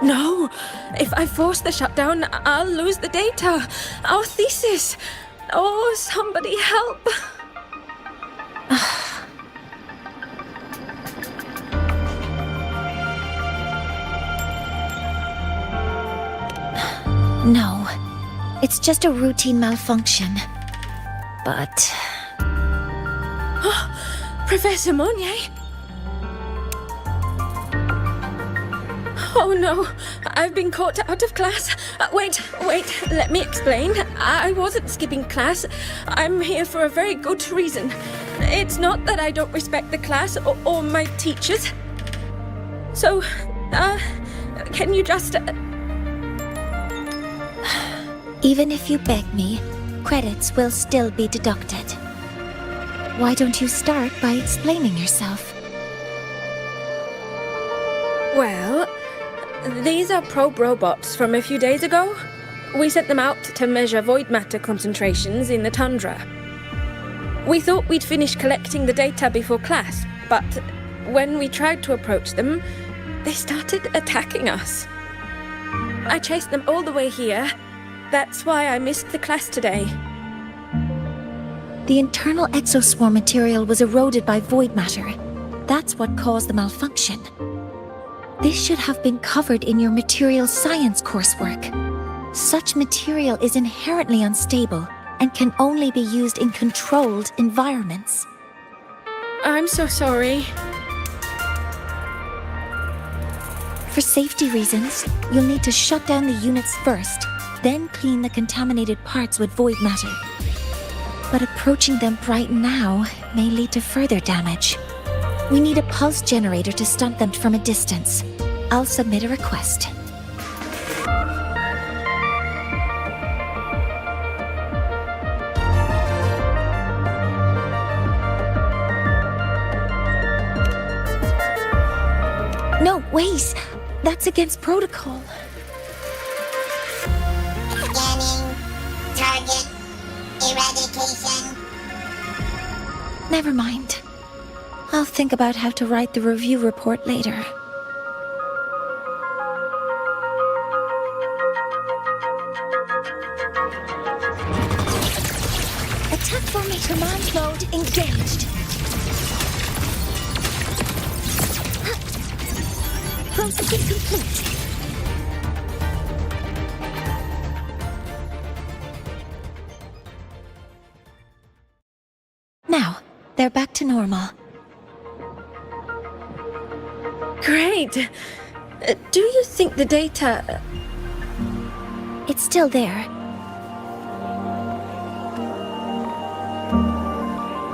No! If I force the shutdown, I'll lose the data. Our thesis. Oh, somebody help. No. It's just a routine malfunction. But... Professor Monnier? Oh no, I've been caught out of class. Wait, let me explain. I wasn't skipping class. I'm here for a very good reason. It's not that I don't respect the class or my teachers. So, can you just... Even if you beg me, credits will still be deducted. Why don't you start by explaining yourself? Well, these are probe robots from a few days ago. We sent them out to measure void matter concentrations in the tundra. We thought we'd finish collecting the data before class, but when we tried to approach them, they started attacking us. I chased them all the way here. That's why I missed the class today. The internal exoswarm material was eroded by void matter. That's what caused the malfunction. This should have been covered in your material science coursework. Such material is inherently unstable and can only be used in controlled environments. I'm so sorry. For safety reasons, you'll need to shut down the units first, then clean the contaminated parts with void matter. But approaching them right now may lead to further damage. We need a pulse generator to stunt them from a distance. I'll submit a request. No, wait! That's against protocol. Scanning. Target. Eradication. Never mind. I'll think about how to write the review report later. Attack formation command mode engaged. Processing complete. Now, they're back to normal. Great! Do you think the data... It's still there.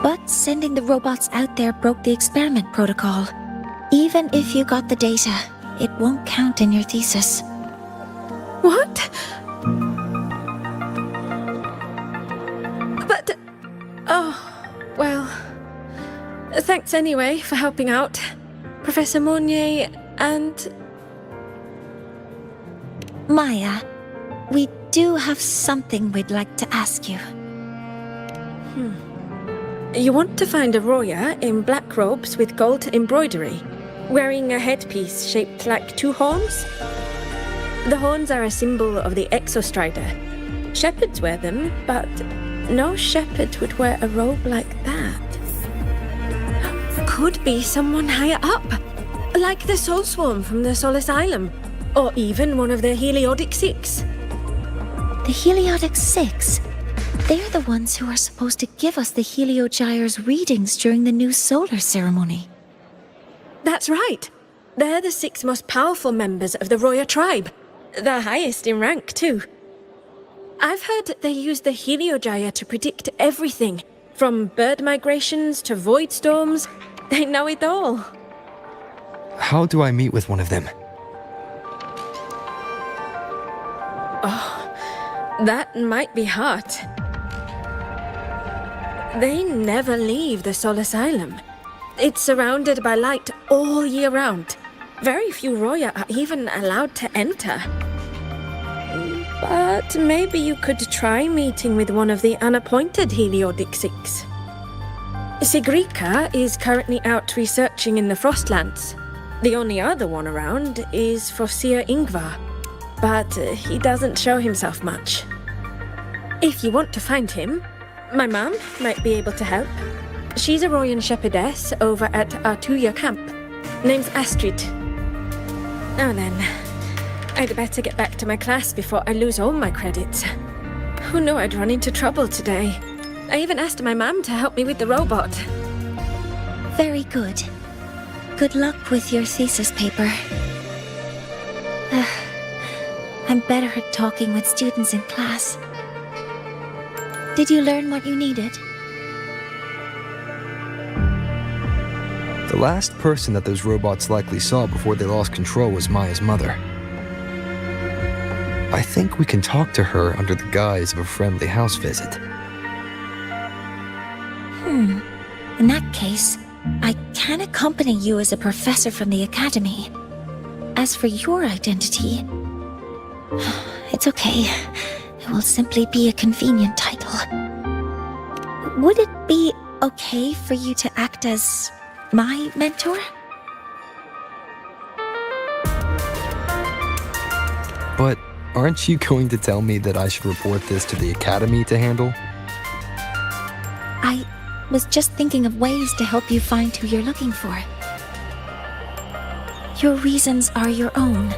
But sending the robots out there broke the experiment protocol. Even if you got the data, it won't count in your thesis. What? But... Oh, well... Thanks anyway for helping out. Professor Monnier and... Maya, we do have something we'd like to ask you. You want to find a Roya in black robes with gold embroidery, wearing a headpiece shaped like two horns? The horns are a symbol of the Exostrider. Shepherds wear them, but no shepherd would wear a robe like that. Could be someone higher up, like the Soul Swarm from the Sol Asylum, or even one of the Heliodic Six. The Heliodic Six? They're the ones who are supposed to give us the Heliogyre's readings during the new solar ceremony. That's right. They're the 6 most powerful members of the Roya tribe. The highest in rank, too. I've heard they use the Heliogyre to predict everything, from bird migrations to void storms. They know it all. How do I meet with one of them? That might be hard. They never leave the Sol Asylum. It's surrounded by light all year round. Very few Roya are even allowed to enter. But maybe you could try meeting with one of the unappointed Heliodic Six. Sigrika is currently out researching in the Frostlands. The only other one around is for Seer Ingvar, but he doesn't show himself much. If you want to find him, my mum might be able to help. She's a Royan shepherdess over at Artuya camp. Name's Astrid. Now then, I'd better get back to my class before I lose all my credits. Who knew I'd run into trouble today? I even asked my mum to help me with the robot. Very good. Good luck with your thesis paper. I'm better at talking with students in class. Did you learn what you needed? The last person that those robots likely saw before they lost control was Maya's mother. I think we can talk to her under the guise of a friendly house visit. In that case, I can accompany you as a professor from the academy. As for your identity, it's okay. It will simply be a convenient title. Would it be okay for you to act as my mentor? But aren't you going to tell me that I should report this to the academy to handle? I was just thinking of ways to help you find who you're looking for. Your reasons are your own.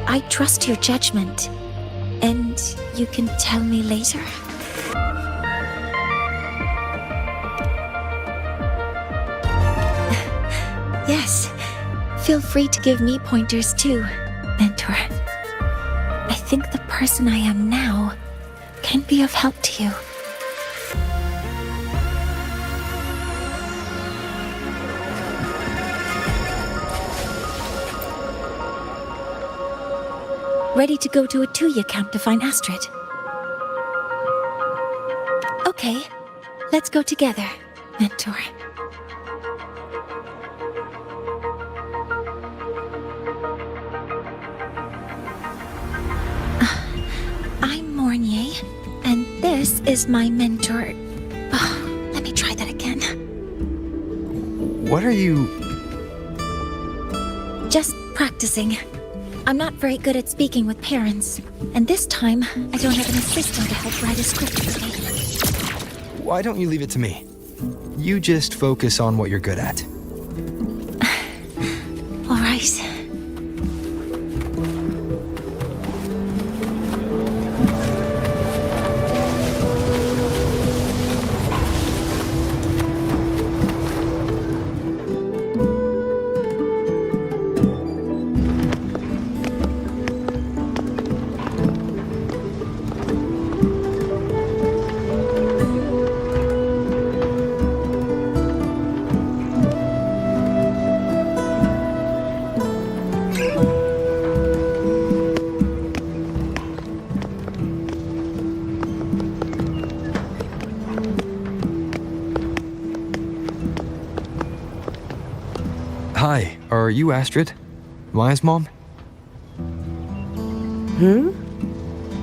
I trust your judgment. And you can tell me later. Yes, feel free to give me pointers too, mentor. I think the person I am now can be of help to you. Ready to go to a Tuya camp to find Astrid? Okay, let's go together, mentor. I'm Mornier, and this is my mentor. Let me try that again. What are you... Just practicing. I'm not very good at speaking with parents, and this time I don't have an assistant to help write a script for me. Why don't you leave it to me? You just focus on what you're good at. All right. Hi, are you Astrid? Maya's mom?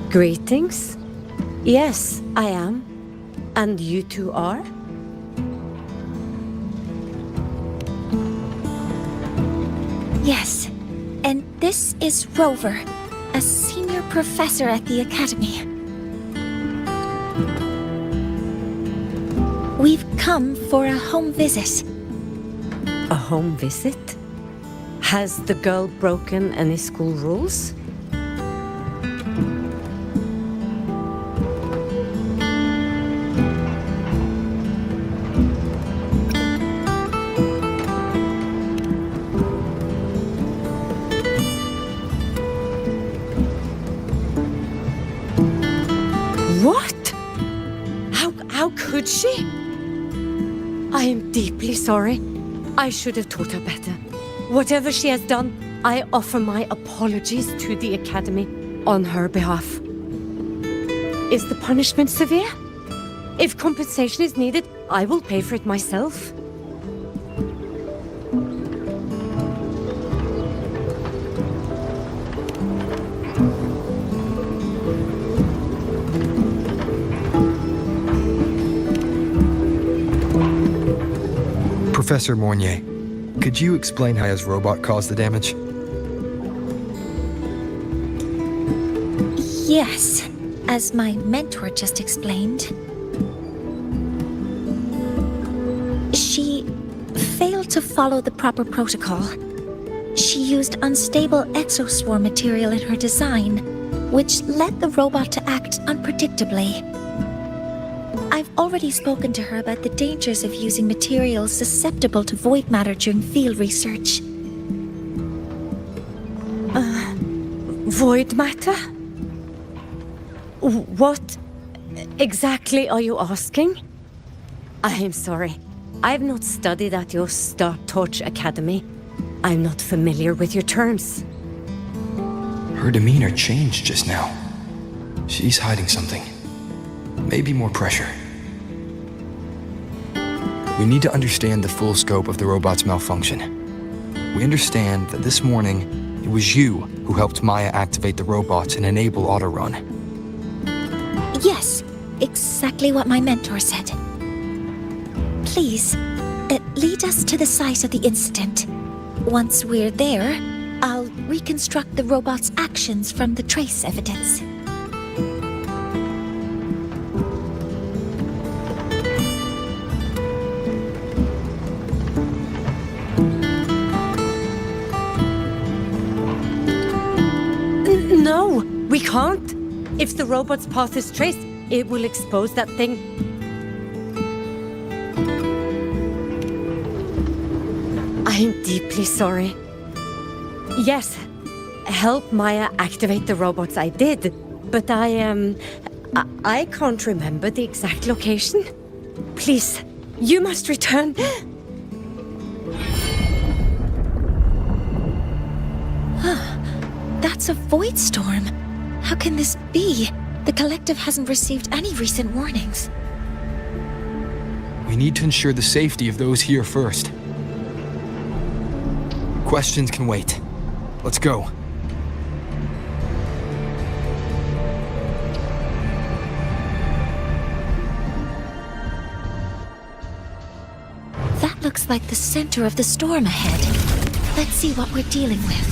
Greetings. Yes, I am. And you two are? Yes, and this is Rover, a senior professor at the academy. We've come for a home visit. A home visit? Has the girl broken any school rules? What? How could she? I am deeply sorry. I should have taught her better. Whatever she has done, I offer my apologies to the Academy on her behalf. Is the punishment severe? If compensation is needed, I will pay for it myself. Professor Mornier, Could you explain how his robot caused the damage? Yes, as my mentor just explained. She failed to follow the proper protocol. She used unstable exoswarm material in her design, which led the robot to act unpredictably. I've already spoken to her about the dangers of using materials susceptible to void matter during field research. Void matter? What exactly are you asking? I am sorry. I've not studied at your Star Torch Academy. I'm not familiar with your terms. Her demeanor changed just now. She's hiding something. Maybe more pressure. We need to understand the full scope of the robot's malfunction. We understand that this morning, it was you who helped Maya activate the robots and enable auto-run. Yes, exactly what my mentor said. Please, lead us to the site of the incident. Once we're there, I'll reconstruct the robot's actions from the trace evidence. No, we can't. If the robot's path is traced, it will expose that thing. I'm deeply sorry. Yes, help Maya activate the robots I did, but I can't remember the exact location. Please, you must return. That's a void storm. How can this be? The collective hasn't received any recent warnings. We need to ensure the safety of those here first. Questions can wait. Let's go. That looks like the center of the storm ahead. Let's see what we're dealing with.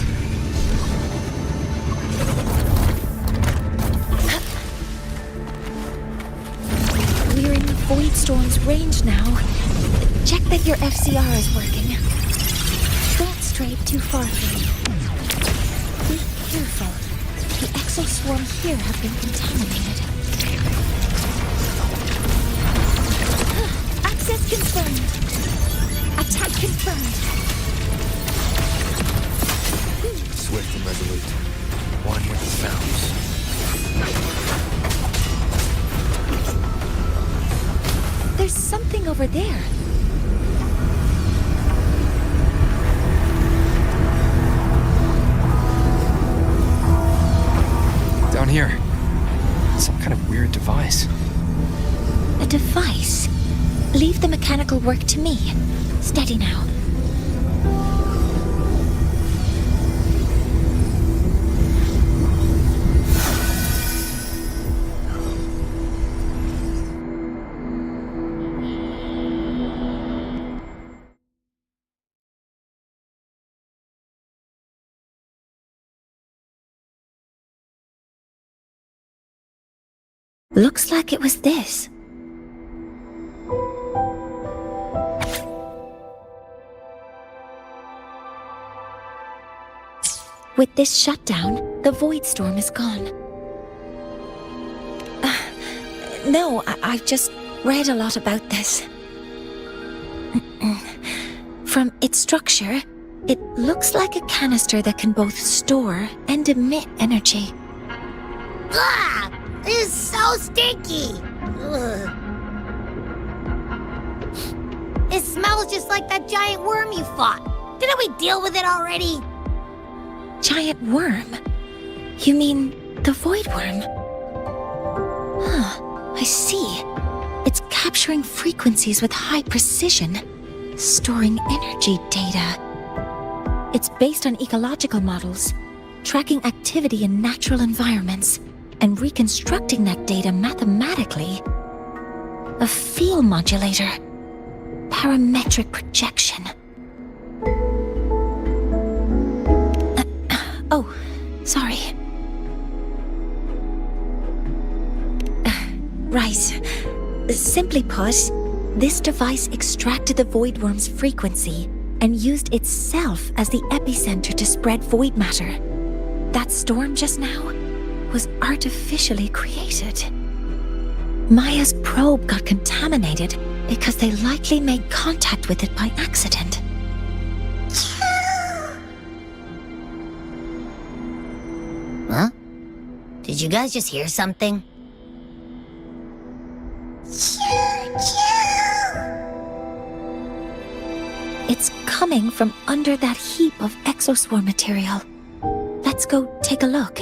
We're in the void storm's range now. Check that your FCR is working. Don't stray too far from me. Be careful. The exoswarm here have been contaminated. Access confirmed. Attack confirmed. Swift and resolute. One with the sounds. There's something over there. Down here. Some kind of weird device. A device? Leave the mechanical work to me. Steady now. Looks like it was this. With this shutdown, the void storm is gone. No, I've just read a lot about this. From its structure, it looks like a canister that can both store and emit energy. Ah! This is so stinky! Ugh. It smells just like that giant worm you fought. Didn't we deal with it already? Giant worm? You mean the void worm? I see. It's capturing frequencies with high precision, storing energy data. It's based on ecological models, tracking activity in natural environments, and reconstructing that data mathematically. A field modulator. Parametric projection. Oh, sorry. Right. Simply put, this device extracted the void worm's frequency and used itself as the epicenter to spread void matter. That storm just now was artificially created. Maya's probe got contaminated because they likely made contact with it by accident. Huh? Did you guys just hear something? It's coming from under that heap of exoswarm material. Let's go take a look.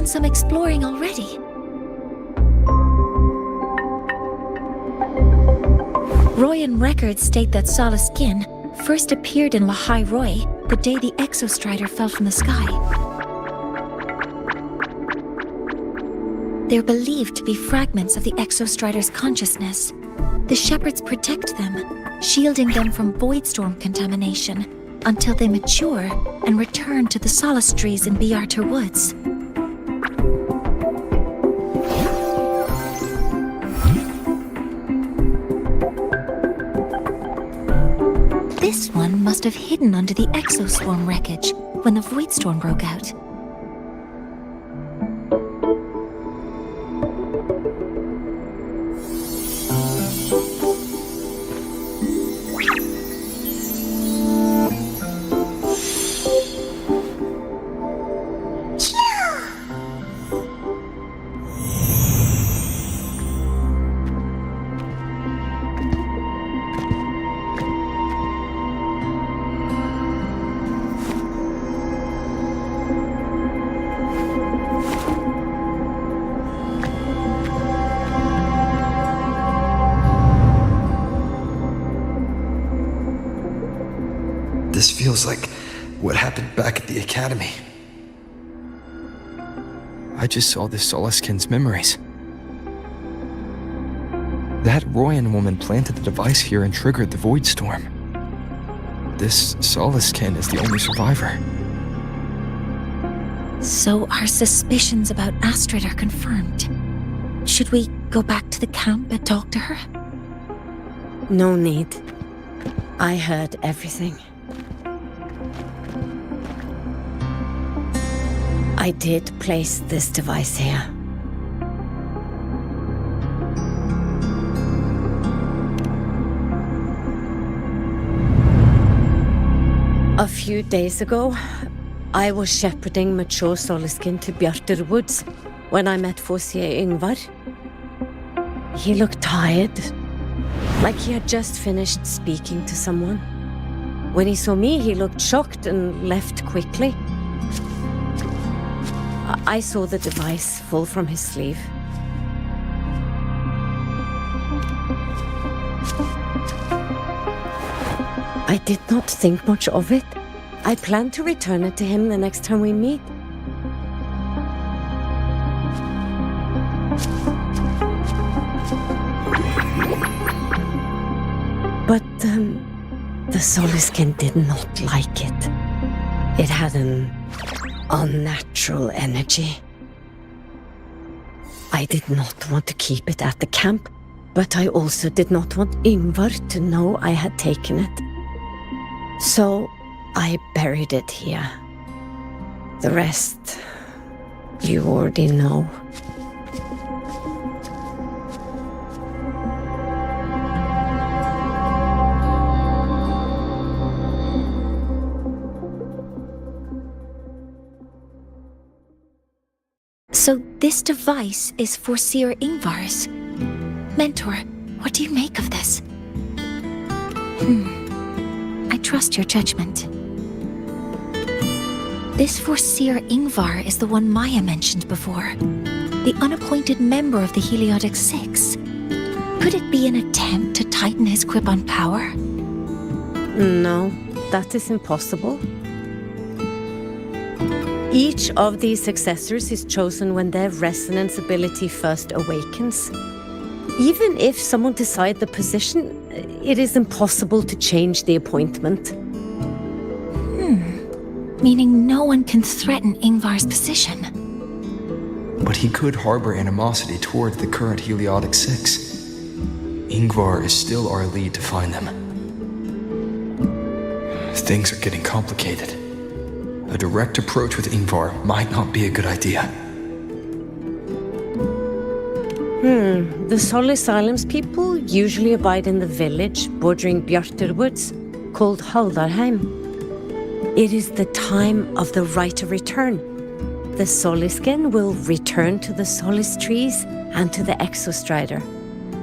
Some exploring already. Royan records state that Solace Skin first appeared in Lahai-Roi the day the Exostrider fell from the sky. They're believed to be fragments of the Exostrider's consciousness. The shepherds protect them, shielding them from voidstorm contamination until they mature and return to the Solace trees in Biarter Woods. This one must have hidden under the exoswarm wreckage when the voidstorm broke out. This feels like what happened back at the academy. I just saw this Soleskin's memories. That Royan woman planted the device here and triggered the void storm. This Soleskin is the only survivor. So our suspicions about Astrid are confirmed. Should we go back to the camp and talk to her? No need. I heard everything. I did place this device here. A few days ago, I was shepherding mature Soleskin to Biarter Woods when I met Fossier Yngvar. He looked tired, like he had just finished speaking to someone. When he saw me, he looked shocked and left quickly. I saw the device fall from his sleeve. I did not think much of it. I plan to return it to him the next time we meet. But the Soleskin did not like it. It had an unnatural energy. I did not want to keep it at the camp, but I also did not want Yngvar to know I had taken it. So I buried it here. The rest You already know. So this device is for Seer Ingvar's. Mentor, what do you make of this? I trust your judgment. This Seer Ingvar is the one Maya mentioned before. The unappointed member of the Heliotic Six. Could it be an attempt to tighten his grip on power? No, that is impossible. Each of these successors is chosen when their resonance ability first awakens. Even if someone decides the position, it is impossible to change the appointment. Meaning no one can threaten Ingvar's position. But he could harbor animosity toward the current Heliotic Six. Ingvar is still our lead to find them. Things are getting complicated. A direct approach with Ingvar might not be a good idea. The Solace Islands people usually abide in the village bordering Bjarturwoods, called Haldarheim. It is the time of the right of return. The Soliskin will return to the Solace trees and to the Exostrider.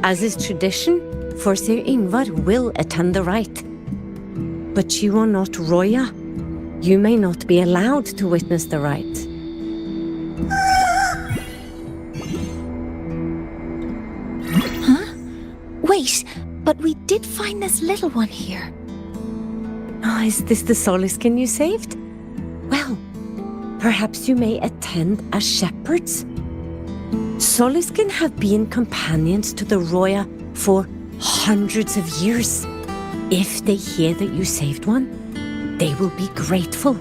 As is tradition, Forseer Ingvar will attend the rite. But you are not Roya. You may not be allowed to witness the rite. Wait, but we did find this little one here. Is this the Soliskin you saved? Well, perhaps you may attend as shepherds. Soliskin have been companions to the Roya for hundreds of years. If they hear that you saved one, they will be grateful.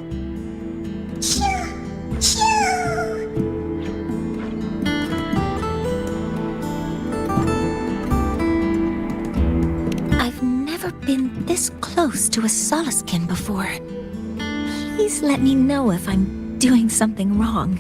I've never been this close to a Soliskin before. Please let me know if I'm doing something wrong.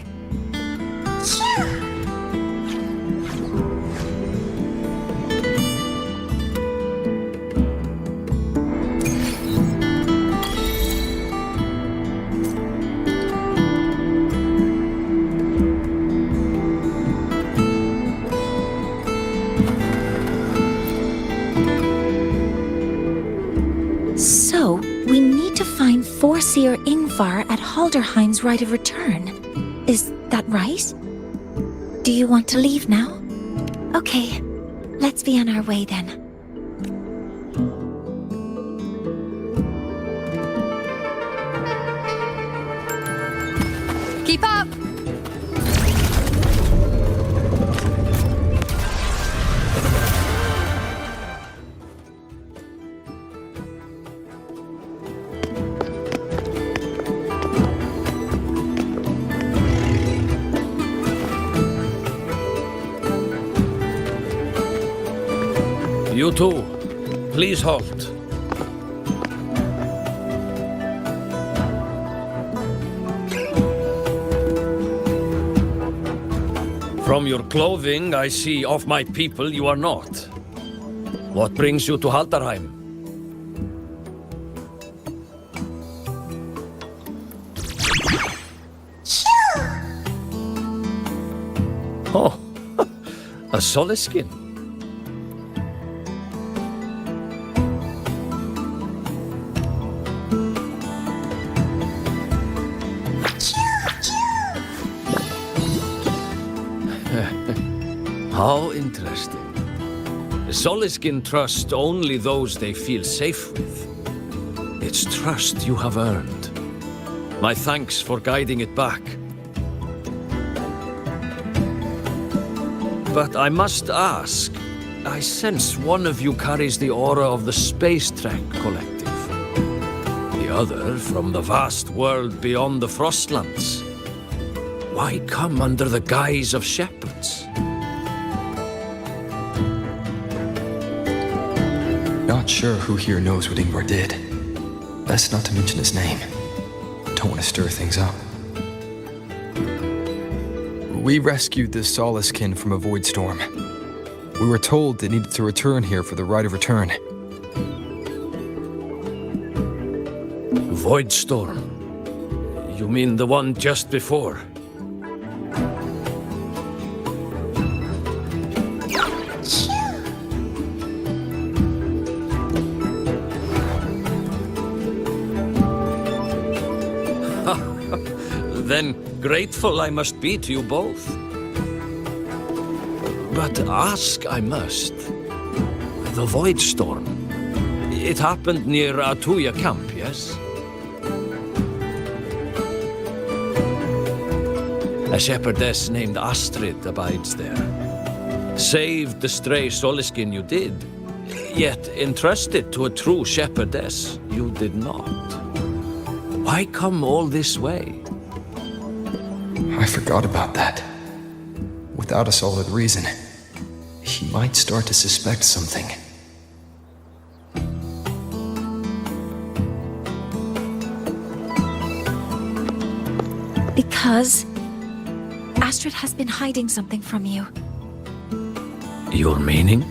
So, we need to find Forseer Ingvar at Halderheim's Rite of Return. Is that right? Do you want to leave now? Okay, let's be on our way then. Keep up! You two, please halt. From your clothing, I see of my people you are not. What brings you to Haldarheim? Oh, a Soliskin. How interesting. The Soliskin trust only those they feel safe with. It's trust you have earned. My thanks for guiding it back. But I must ask, I sense one of you carries the aura of the Space Trek Collective. The other from the vast world beyond the Frostlands. Why come under the guise of shepherds? Not sure who here knows what Ingvar did. Best not to mention his name. Don't want to stir things up. We rescued this Soliskin from a void storm. We were told it needed to return here for the rite of return. Void storm? You mean the one just before? Then grateful I must be to you both. But ask I must. The Void Storm. It happened near Atuya camp, yes? A shepherdess named Astrid abides there. Saved the stray Soliskin you did, yet entrusted to a true shepherdess you did not. Why come all this way? I forgot about that. Without a solid reason, he might start to suspect something. Because Astrid has been hiding something from you. Your meaning?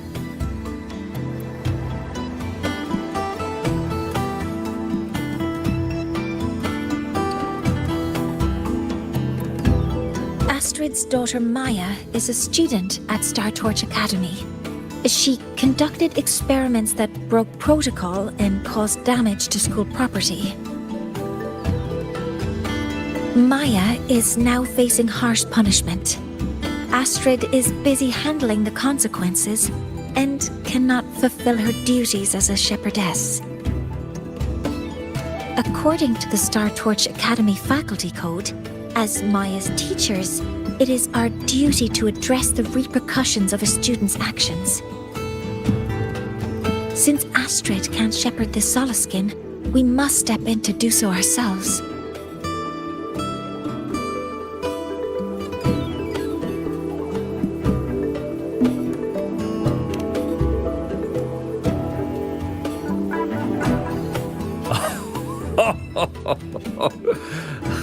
Astrid's daughter Maya is a student at Star Torch Academy. She conducted experiments that broke protocol and caused damage to school property. Maya is now facing harsh punishment. Astrid is busy handling the consequences and cannot fulfill her duties as a shepherdess. According to the Star Torch Academy faculty code, as Maya's teachers, it is our duty to address the repercussions of a student's actions. Since Astrid can't shepherd this Soliskin, we must step in to do so ourselves.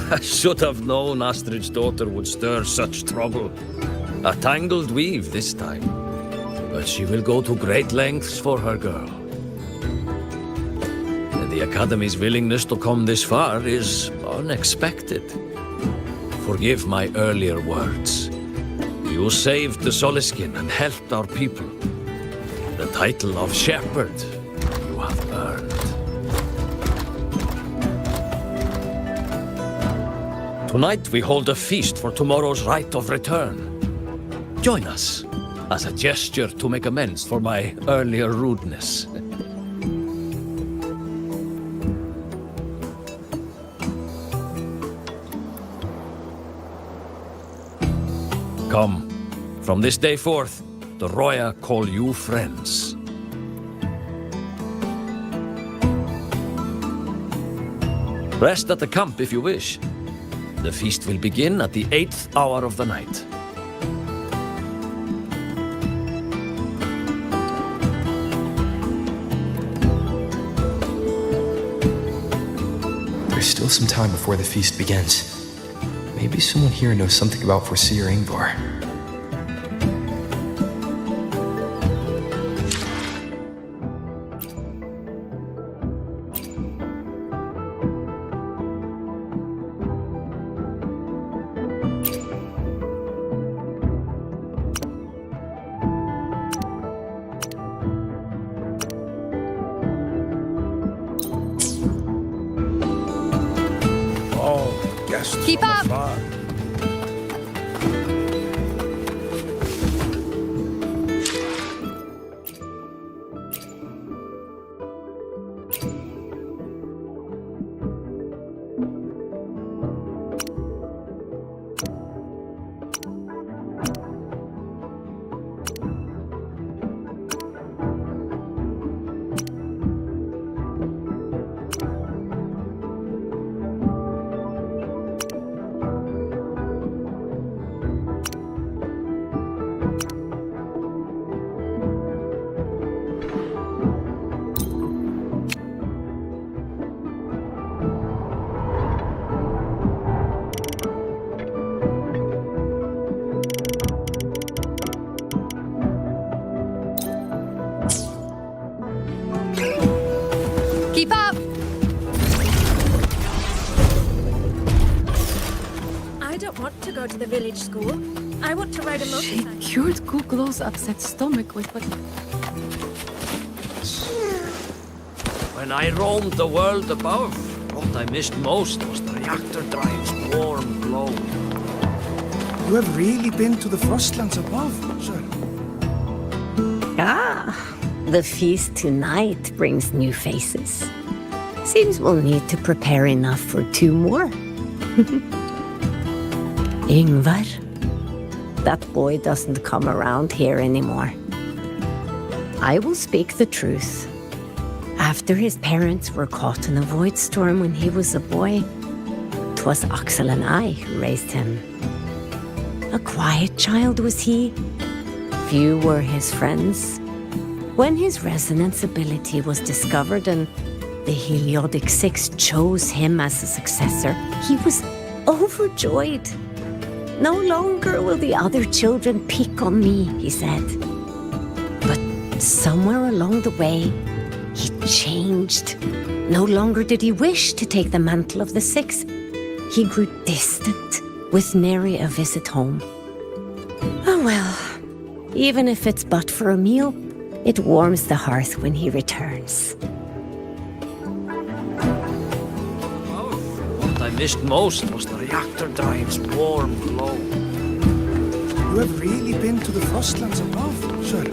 I should have known Astrid's daughter would stir such trouble. A tangled weave this time. But she will go to great lengths for her girl. And the Academy's willingness to come this far is unexpected. Forgive my earlier words. You saved the Soliskin and helped our people. The title of shepherd you have earned. Tonight we hold a feast for tomorrow's rite of return. Join us, as a gesture to make amends for my earlier rudeness. Come, from this day forth, the Roya call you friends. Rest at the camp if you wish. The feast will begin at the 8th hour of the night. There's still some time before the feast begins. Maybe someone here knows something about Foreseer Ingvar. Keep up! the village school. I want to ride a She motorcycle. cured Kuklow's upset stomach with what? When I roamed the world above, what I missed most was the reactor drive's warm glow. You have really been to the Frostlands above, sir. The feast tonight brings new faces. Seems we'll need to prepare enough for 2 more. Ingvar, that boy doesn't come around here anymore. I will speak the truth. After his parents were caught in a void storm when he was a boy, 'twas Axel and I who raised him. A quiet child was he. Few were his friends. When his resonance ability was discovered and the Heliodic Six chose him as a successor, he was overjoyed. No longer will the other children pick on me, he said. But somewhere along the way, he changed. No longer did he wish to take the mantle of the Six. He grew distant, with nary a visit home. Oh well, even if it's but for a meal, it warms the hearth when he returns. What I missed most was the reactor drive's warm glow. You have really been to the Frostlands above, sir.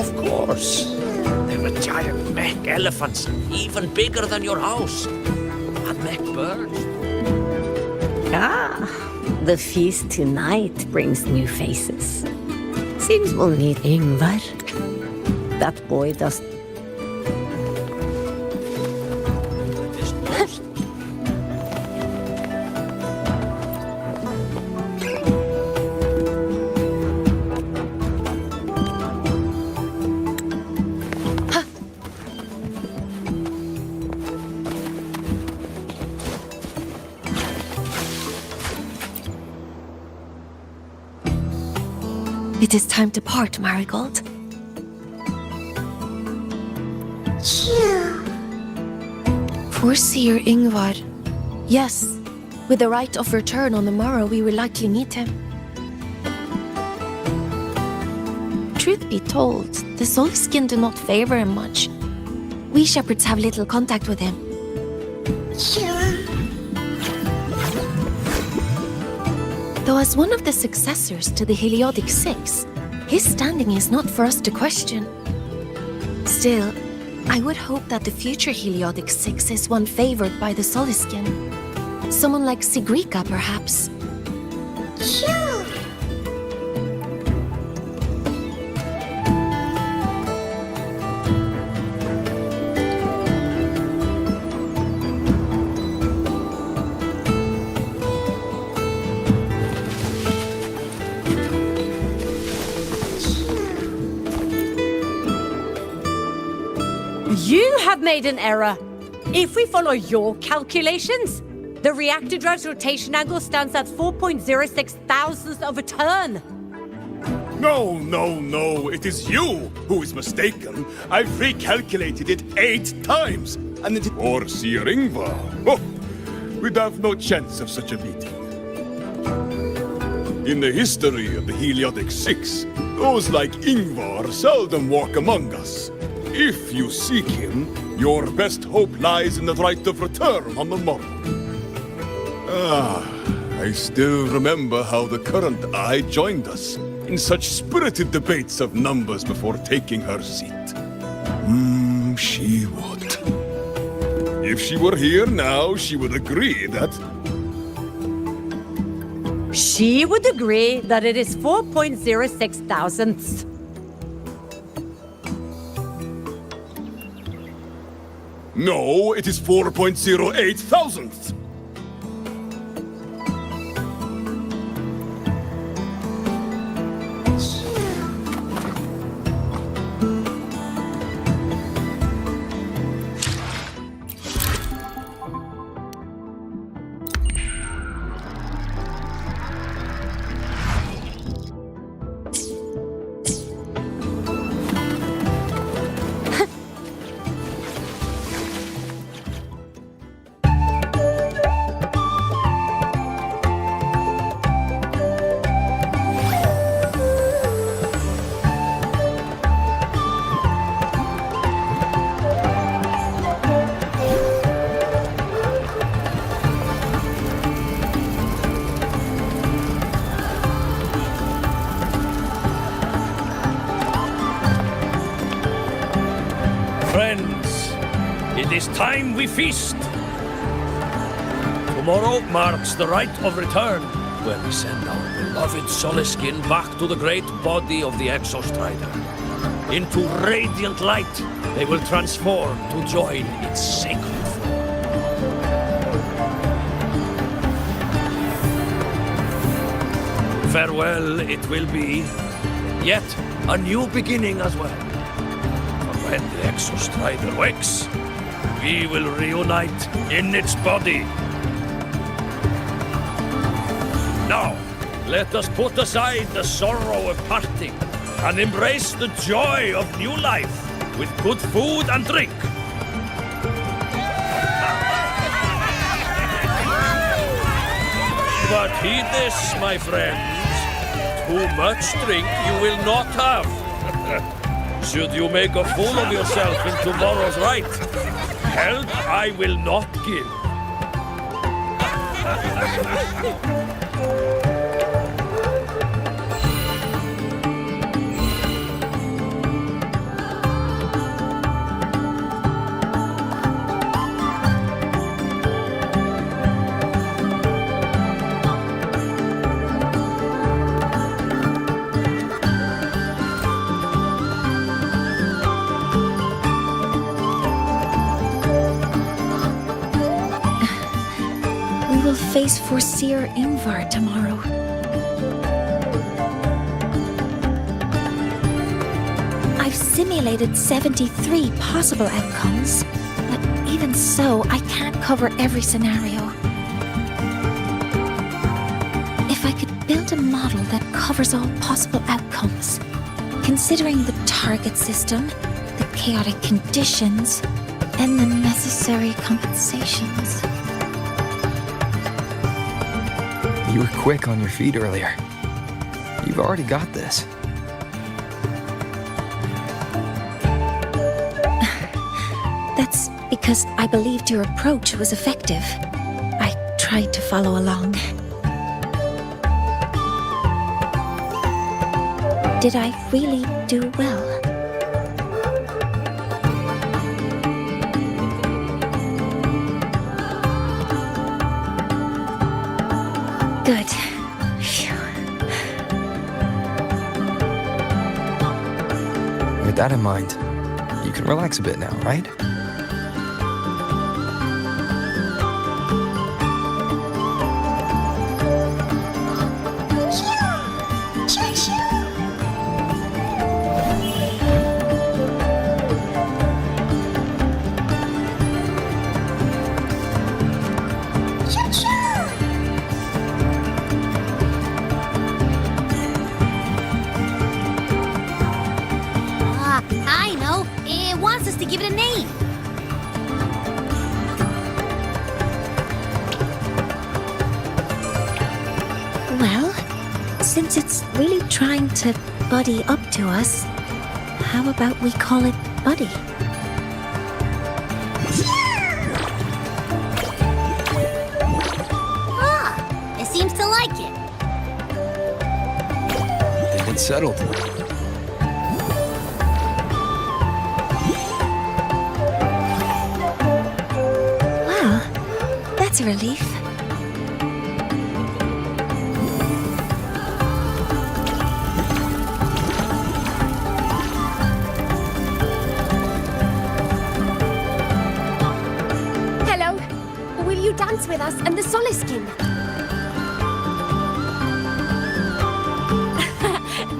Of course. They were giant mech elephants, even bigger than your house. And mech birds. The feast tonight brings new faces. Seems we'll need Ingvar. That boy doesn't. Missed most. It is time to part, Marigold. Foreseer Ingvar. Yes, with the right of return on the morrow, we will likely meet him. Truth be told, the Solskin do not favor him much. We shepherds have little contact with him. Though as one of the successors to the Heliodic Six, his standing is not for us to question. Still, I would hope that the future Heliodic Six is one favored by the Soliskin. Someone like Sigrika, perhaps. You have made an error. If we follow your calculations, the reactor drive's rotation angle stands at 4.06 thousandths of a turn. No, no, no, it is you who is mistaken. I've recalculated it 8 times, and it... Or Sir Ingvar. Oh, we'd have no chance of such a meeting. In the history of the Heliodic Six, those like Ingvar seldom walk among us. If you seek him, your best hope lies in the right of return on the morrow. I still remember how the current eye joined us in such spirited debates of numbers before taking her seat. She would. If she were here now, she would agree that... She would agree that it is 4.06 thousandths. No, it is 4.08 thousandths. friends, it is time we feast. Tomorrow marks the rite of return, where we send our beloved Soliskin back to the great body of the Exostrider. Into radiant light, they will transform to join its sacred flow. Farewell it will be, yet a new beginning as well. For when the Exostrider wakes, we will reunite in its body. Now, let us put aside the sorrow of parting and embrace the joy of new life with good food and drink. But heed this, my friends. Too much drink you will not have. Should you make a fool of yourself in tomorrow's rite, help I will not give. We will face Forseer Ingvar tomorrow. I've simulated 73 possible outcomes, but even so, I can't cover every scenario. If I could build a model that covers all possible outcomes, considering the target system, the chaotic conditions, and the necessary compensations. You were quick on your feet earlier. You've already got this. That's because I believed your approach was effective. I tried to follow along. Did I really do well? Good. Phew. With that in mind, you can relax a bit now, right? I know. It wants us to give it a name. Well, since it's really trying to buddy up to us, how about we call it Buddy? Ah, it seems to like it. Then it's settled. Well, that's a relief. Hello. Will you dance with us and the Soliskin?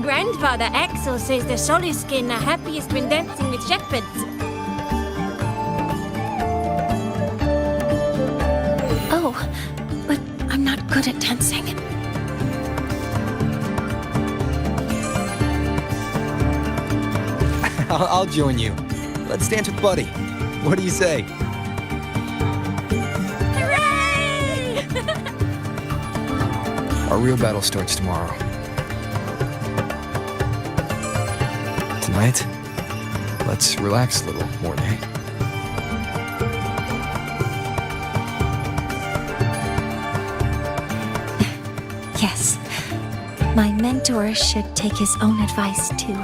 Grandfather Axel says the Soliskin are happiest when dancing with shepherds. Oh, but I'm not good at dancing. I'll join you. Let's dance with Buddy. What do you say? Hooray! Our real battle starts tomorrow. Tonight, let's relax a little, Mornay. Yes. My mentor should take his own advice too.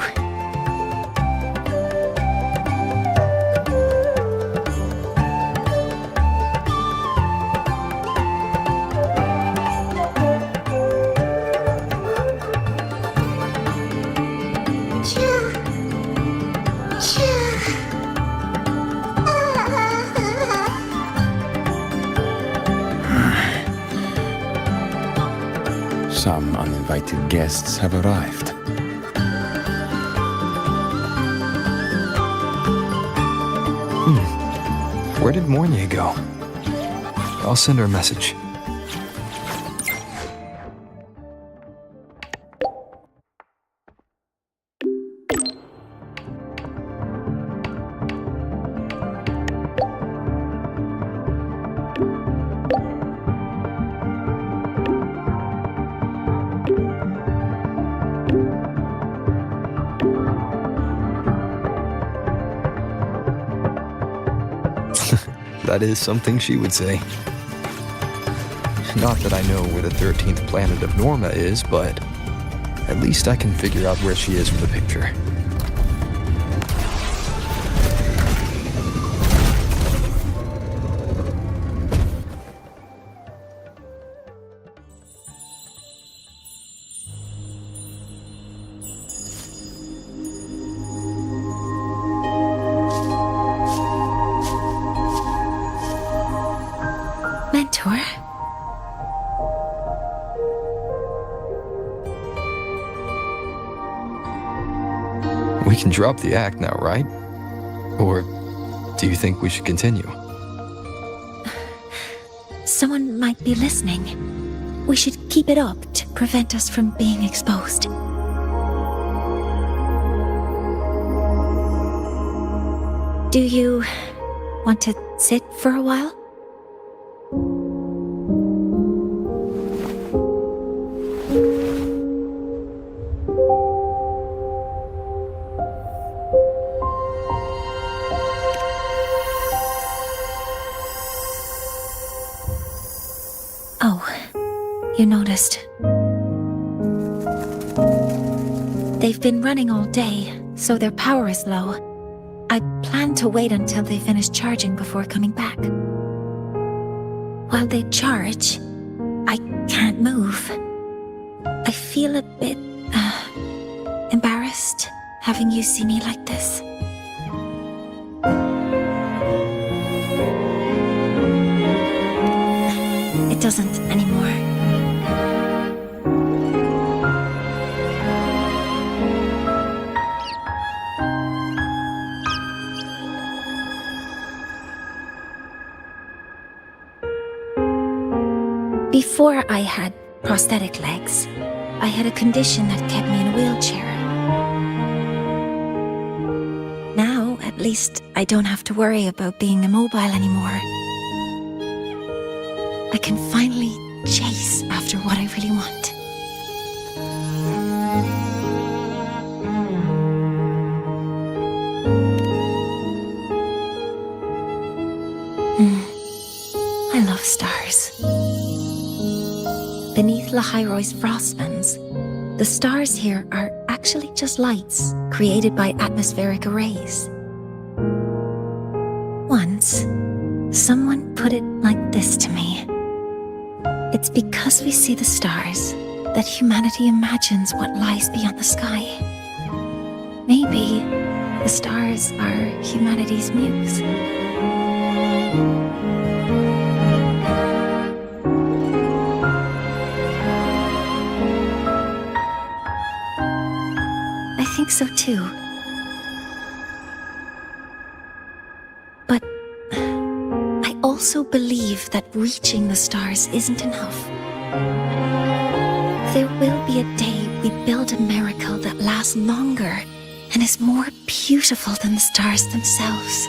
unexpected guests have arrived. Where did Mornia go? I'll send her a message. That is something she would say. Not that I know where the 13th planet of Norma is, but at least I can figure out where she is from the picture. Mentor? We can drop the act now, right? Or do you think we should continue? Someone might be listening. We should keep it up to prevent us from being exposed. Do you want to sit for a while? Oh, you noticed. They've been running all day, so their power is low. I plan to wait until they finish charging before coming back. While they charge, I can't move. I feel a bit embarrassed having you see me like this. It doesn't anymore. Before I had prosthetic legs, I had a condition that kept me in a wheelchair. Now, at least, I don't have to worry about being immobile anymore. I can finally chase after what I really want. I love stars. Beneath Lahai-Roi's frostlands, the stars here are actually just lights created by atmospheric arrays. Once, someone put it like this to me. It's because we see the stars that humanity imagines what lies beyond the sky. Maybe the stars are humanity's muse. I think so too. But I also believe that reaching the stars isn't enough. There will be a day we build a miracle that lasts longer and is more beautiful than the stars themselves.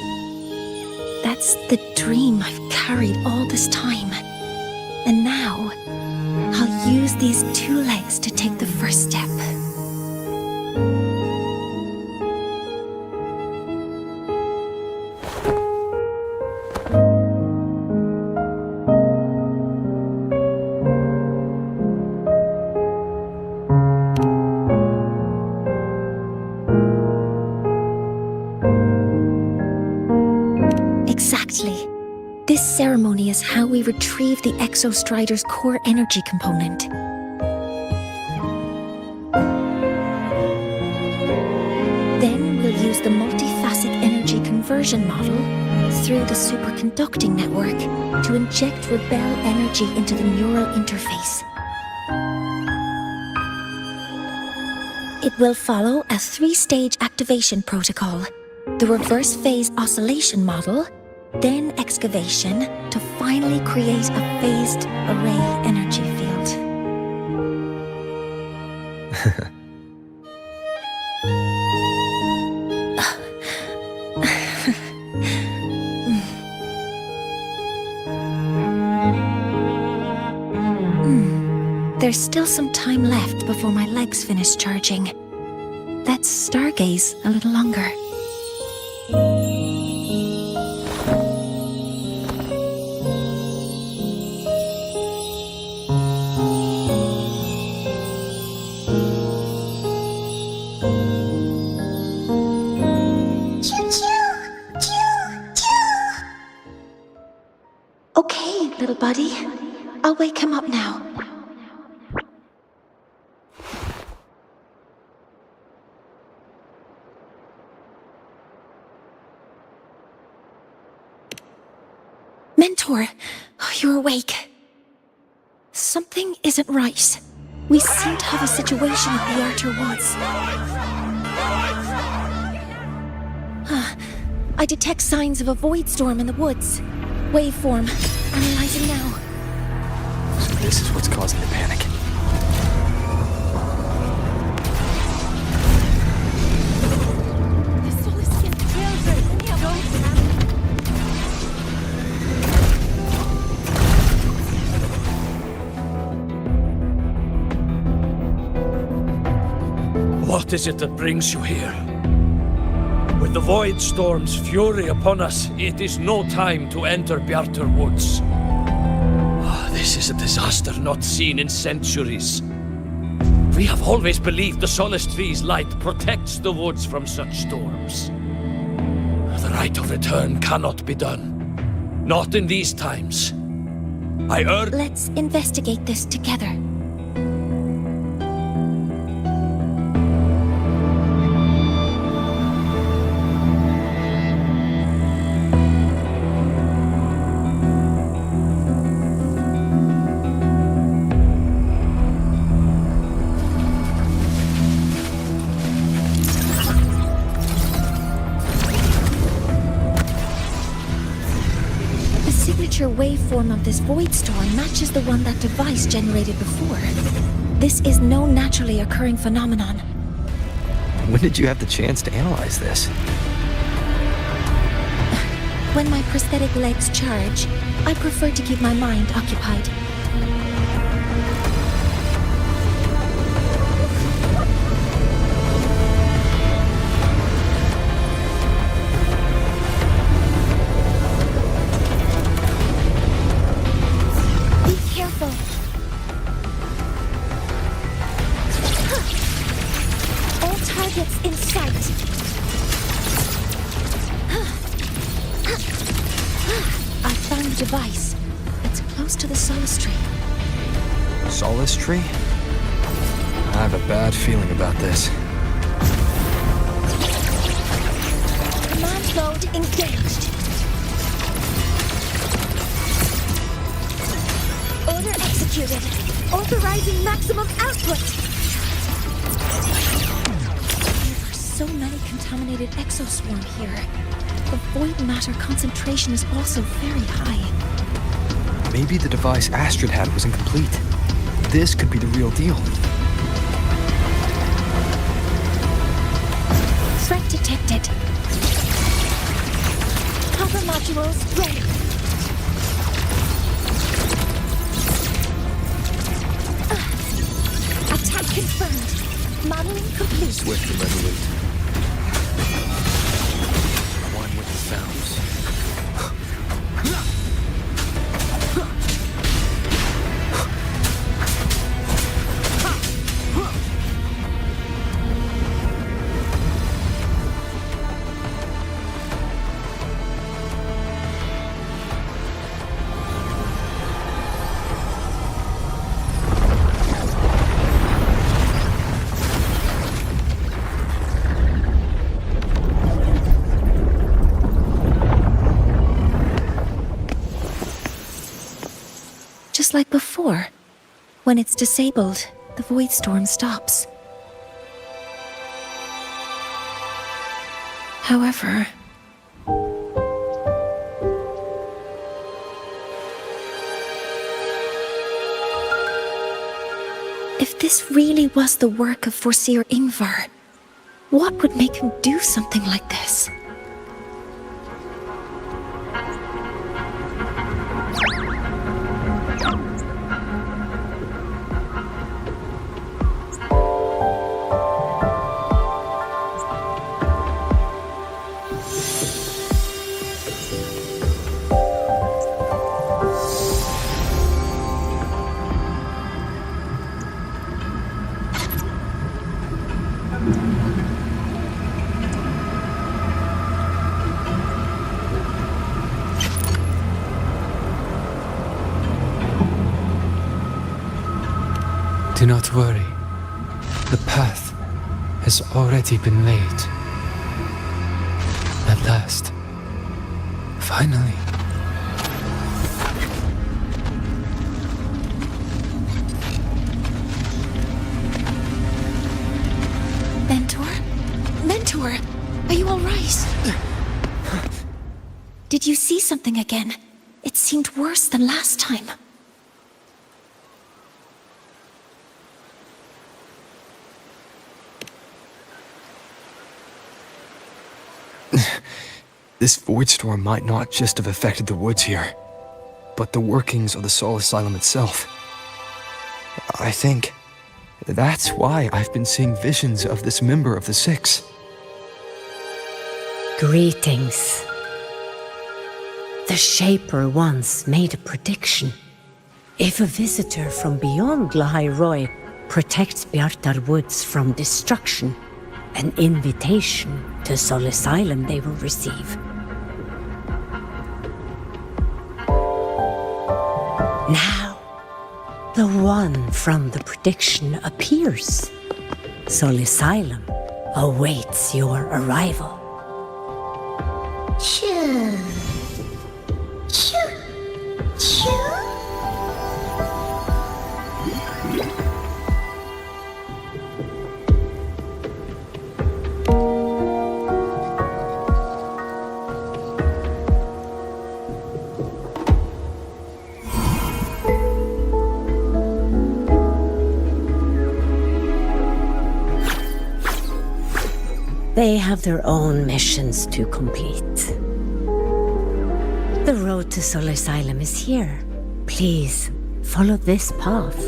That's the dream I've carried all this time. And now, I'll use these two legs to take the first step. Exactly. This ceremony is how we retrieve the Exostrider's core energy component. Then we'll use the multifaceted energy conversion model through the superconducting network to inject rebel energy into the neural interface. It will follow a 3-stage activation protocol. The reverse phase oscillation model, then excavation, to finally create a phased array energy field. There's still some time left before my legs finish charging. Let's stargaze a little longer. Okay, little buddy. I'll wake him up now. Mentor, you're awake. Something isn't right. We seem to have a situation at the Outer Woods. I detect signs of a void storm in the woods. Waveform. Analyzing now. So this is what's causing the panic. What is it that brings you here? With the Void Storm's fury upon us, it is no time to enter Bjartur Woods. This is a disaster not seen in centuries. We have always believed the Solace Tree's light protects the woods from such storms. The rite of return cannot be done. Not in these times. I urge... Let's investigate this together. Waveform of this void storm matches the one that device generated before. This is no naturally occurring phenomenon. When did you have the chance to analyze this? When my prosthetic legs charge, I prefer to keep my mind occupied. Device. It's close to the Solace Tree. Solace Tree? I have a bad feeling about this. Command mode engaged. Order executed. Authorizing maximum output. There are so many contaminated exoswarm here. The void matter concentration is also very high. Maybe the device Astrid had was incomplete. This could be the real deal. Threat detected. Cover modules ready. Attack confirmed. Modeling complete. Swift and resolute. Sounds. Just like before. When it's disabled, the void storm stops. However, if this really was the work of Foreseer Ingvar, what would make him do something like this? Do not worry. The path has already been laid. At last. Finally. Mentor? Mentor, are you all right? Did you see something again? It seemed worse than last time. This void storm might not just have affected the woods here, but the workings of the Soul Asylum itself. I think that's why I've been seeing visions of this member of the Six. Greetings. The Shaper once made a prediction. If a visitor from beyond Lahai-Roi protects Bjartar Woods from destruction, an invitation to Soul Asylum they will receive. Now, the one from the prediction appears. Soul Asylum awaits your arrival. Choo. Choo. Choo. They have their own missions to complete. The road to Soul Asylum is here. Please, follow this path.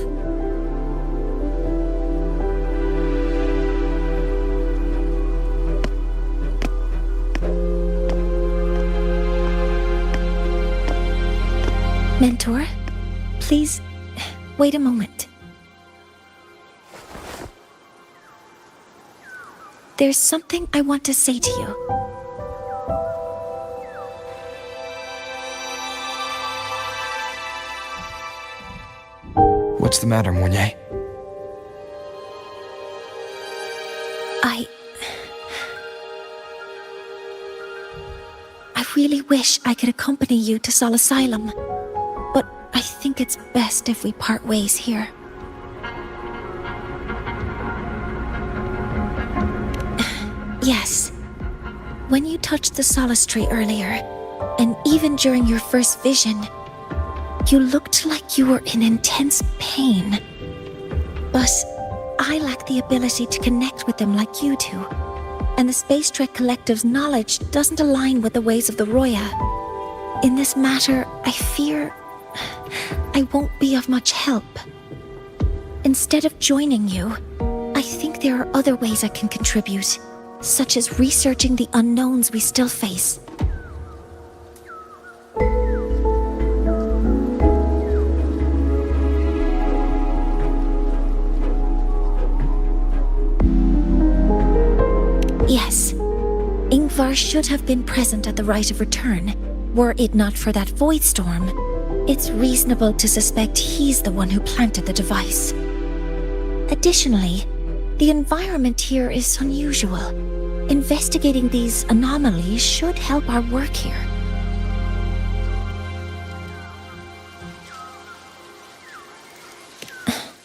Mentor, please, wait a moment. There's something I want to say to you. What's the matter, Mornay? I really wish I could accompany you to Soul Asylum, but I think it's best if we part ways here. Yes. When you touched the solace tree earlier, and even during your first vision, you looked like you were in intense pain. But I lack the ability to connect with them like you do, and the Space Trek Collective's knowledge doesn't align with the ways of the Roya. In this matter, I fear I won't be of much help. Instead of joining you, I think there are other ways I can contribute, such as researching the unknowns we still face. Yes, Ingvar should have been present at the Rite of Return. Were it not for that void storm, it's reasonable to suspect he's the one who planted the device. Additionally, the environment here is unusual. Investigating these anomalies should help our work here.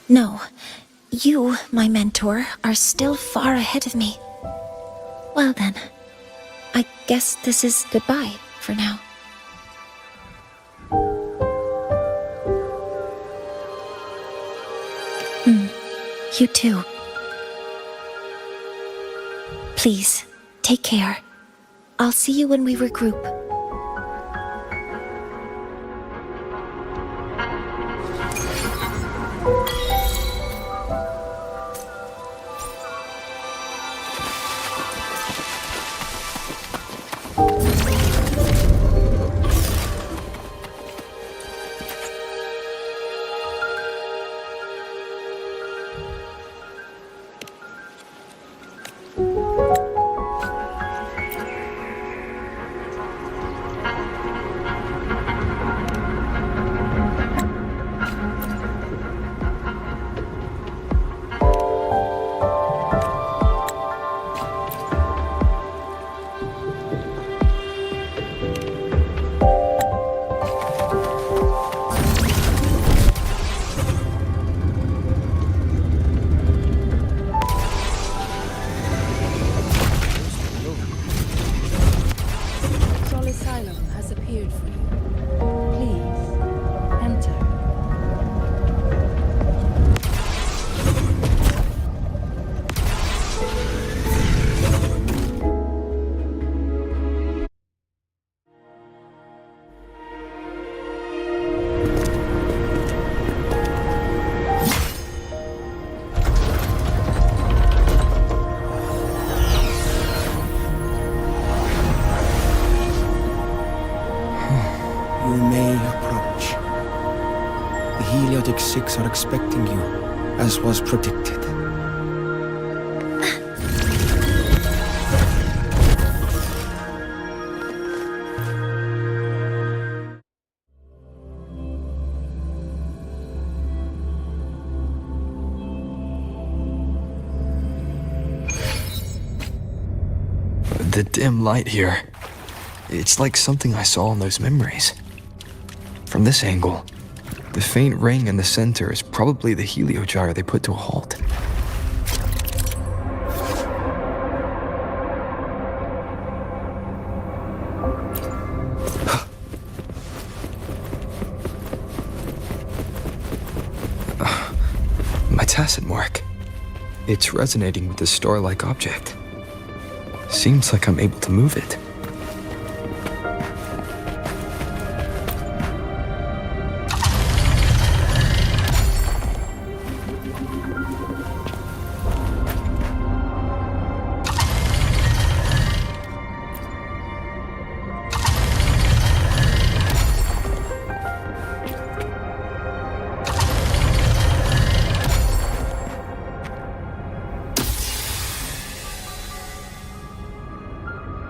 No, you, my mentor, are still far ahead of me. Well then, I guess this is goodbye for now. You too. Please, take care. I'll see you when we regroup. Asylum has appeared for you. Please, enter. You may approach. The Heliotic Six are expecting you, as was predicted. The dim light here. It's like something I saw in those memories. From this angle, the faint ring in the center is probably the heliogyre they put to a halt. My tacit mark. It's resonating with the star-like object. Seems like I'm able to move it.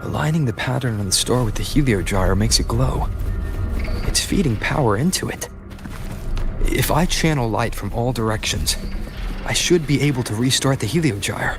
Aligning the pattern on the star with the heliogyre makes it glow. It's feeding power into it. If I channel light from all directions, I should be able to restart the heliogyre.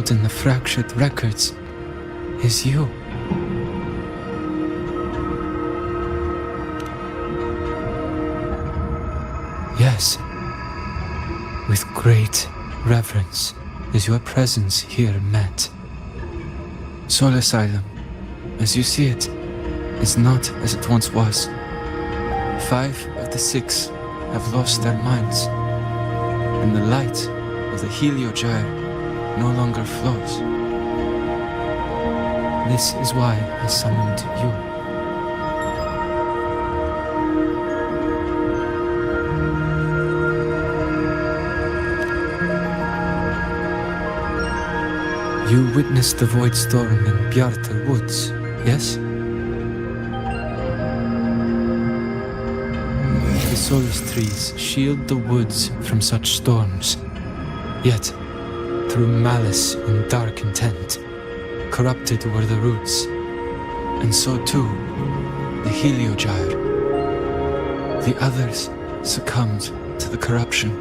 enrolled in the fractured records is you. Yes, with great reverence is your presence here met. Soul Asylum, as you see it, is not as it once was. 5 of the 6 have lost their minds, and the light of the Heliogyre no longer flows. This is why I summoned you. You witnessed the void storm in Bjartar Woods, yes? The Solus trees shield the woods from such storms. Yet, through malice and dark intent, corrupted were the roots, and so too the Heliogyre. The others succumbed to the corruption.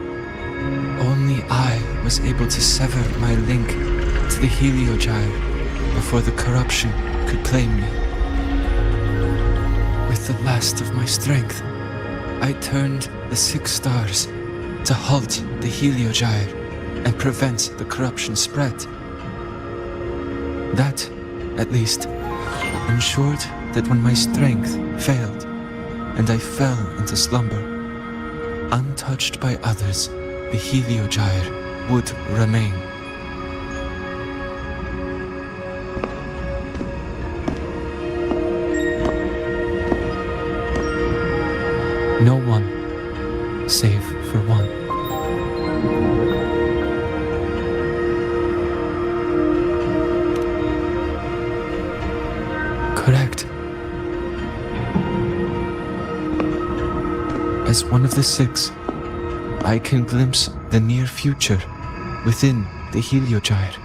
Only I was able to sever my link to the Heliogyre before the corruption could claim me. With the last of my strength, I turned the 6 stars to halt the Heliogyre and prevent the corruption spread. That, at least, ensured that when my strength failed and I fell into slumber, untouched by others, the Heliogyre would remain. No one, save for one. Correct. As one of the 6, I can glimpse the near future within the Heliogyre.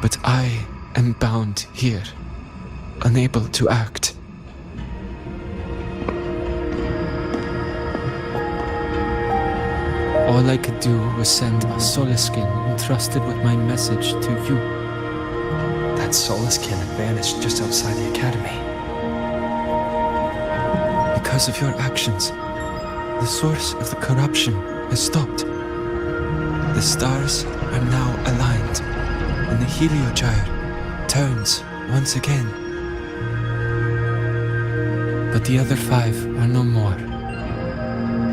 But I am bound here, unable to act. All I could do was send a Solaskin entrusted with my message to you. That Solaskin had vanished just outside the academy. Because of your actions, the source of the corruption has stopped. The stars are now aligned, and the Heliogyre turns once again. But the other 5 are no more.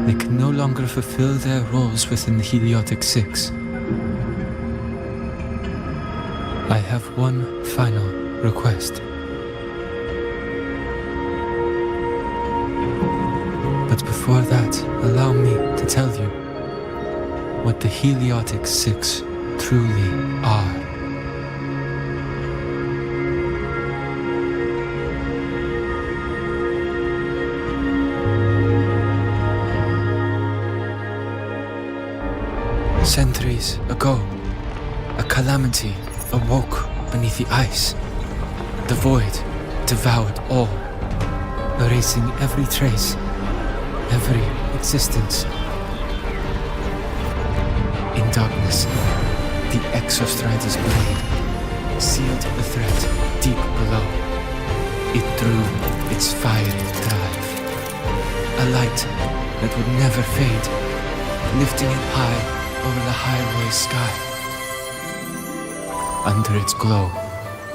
They can no longer fulfill their roles within the Heliotic 6. I have one final request. But before that, allow me to tell you what the Heliotic 6 truly are. Centuries ago, a calamity awoke beneath the ice. The void devoured all, erasing every trace, every existence. In darkness, the Exostrider's blade sealed the threat deep below. It drew its fiery drive, a light that would never fade, lifting it high over the Lahai-Roi sky. Under its glow,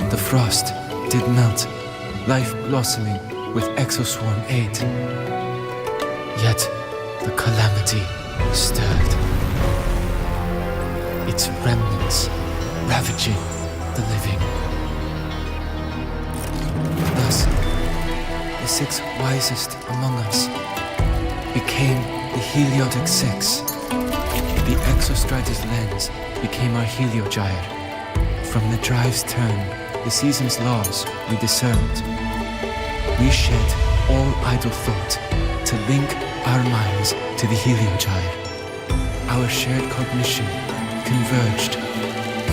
the frost did melt, life blossoming with Exoswarm aid. Yet, the calamity stirred, its remnants ravaging the living. Thus, the 6 wisest among us became the Heliotic 6. The Exostrider's lens became our Heliogyre. From the drive's turn, the season's laws we discerned. We shed all idle thought to link our minds to the Heliogyre. Our shared cognition converged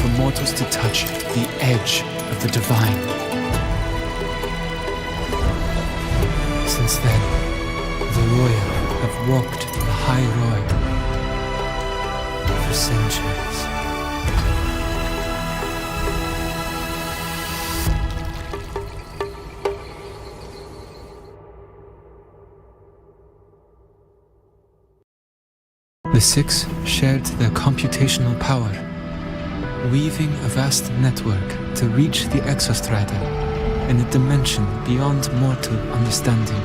for mortals to touch the edge of the divine. Since then, the Royal have walked the Lahai-Roi for centuries. The Six shared their computational power, weaving a vast network to reach the Exostrator in a dimension beyond mortal understanding.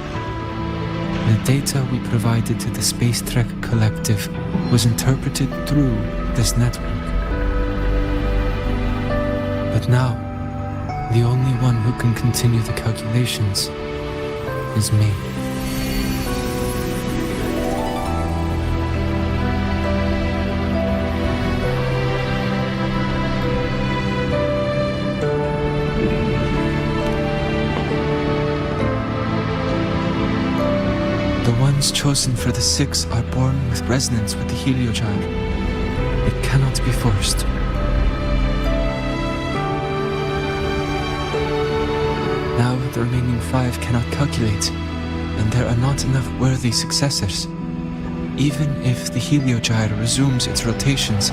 The data we provided to the Space Trek Collective was interpreted through this network. But now, the only one who can continue the calculations is me. The ones chosen for the Six are born with resonance with the Heliogyre. It cannot be forced. Now the remaining 5 cannot calculate, and there are not enough worthy successors. Even if the Heliogyre resumes its rotations,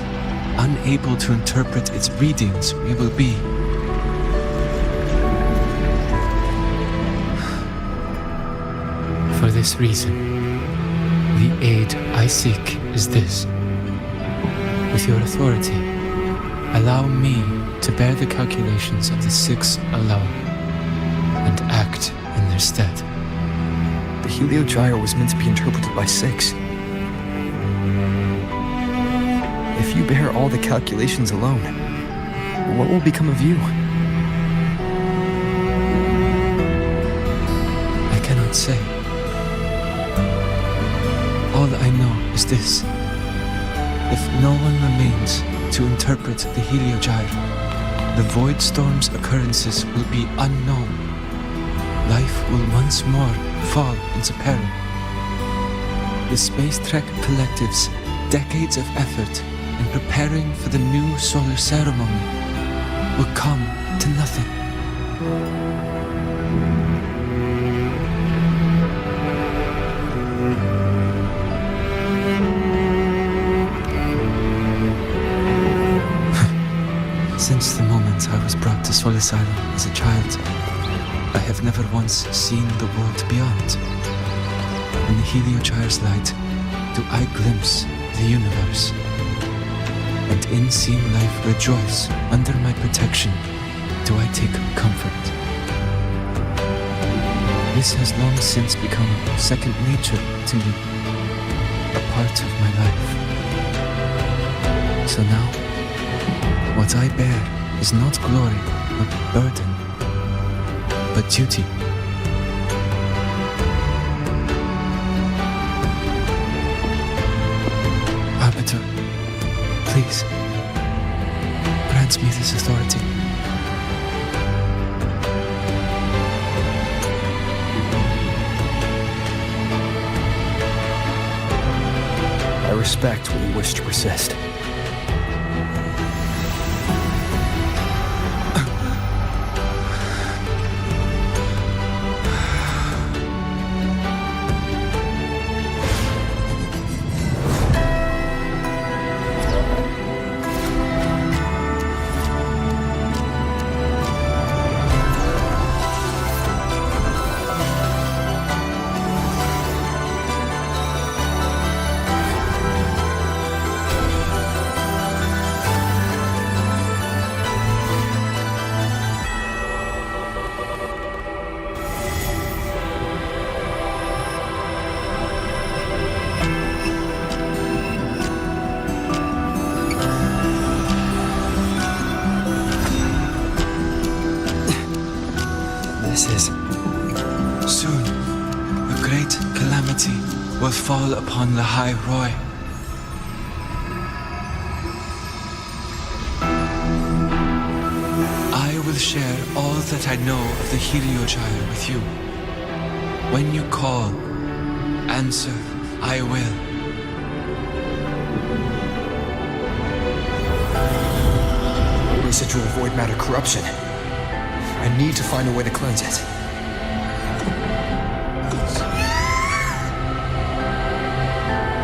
unable to interpret its readings, we will be. For this reason, the aid I seek is this. With your authority, allow me to bear the calculations of the Six alone, and act in their stead. The Heliogyre was meant to be interpreted by 6. If you bear all the calculations alone, what will become of you? I cannot say. All I know is this. If no one remains to interpret the Heliogyre, the Void Storm's occurrences will be unknown. Life will once more fall into peril. The Space Trek Collective's decades of effort in preparing for the new solar ceremony will come to nothing. Since the moment I was brought to Solace Island as a child, I have never once seen the world beyond. In the Heliogyre's light, do I glimpse the universe. And in seeing life rejoice under my protection, do I take comfort. This has long since become second nature to me, a part of my life. So now, what I bear is not glory, but burden, but duty. Arbiter, please, grant me this authority. I respect what you wish to persist. Soon, a great calamity will fall upon Lahai-Roi. I will share all that I know of the Heliogyre with you. When you call, answer, I will. Residual void matter corruption. I need to find a way to cleanse it.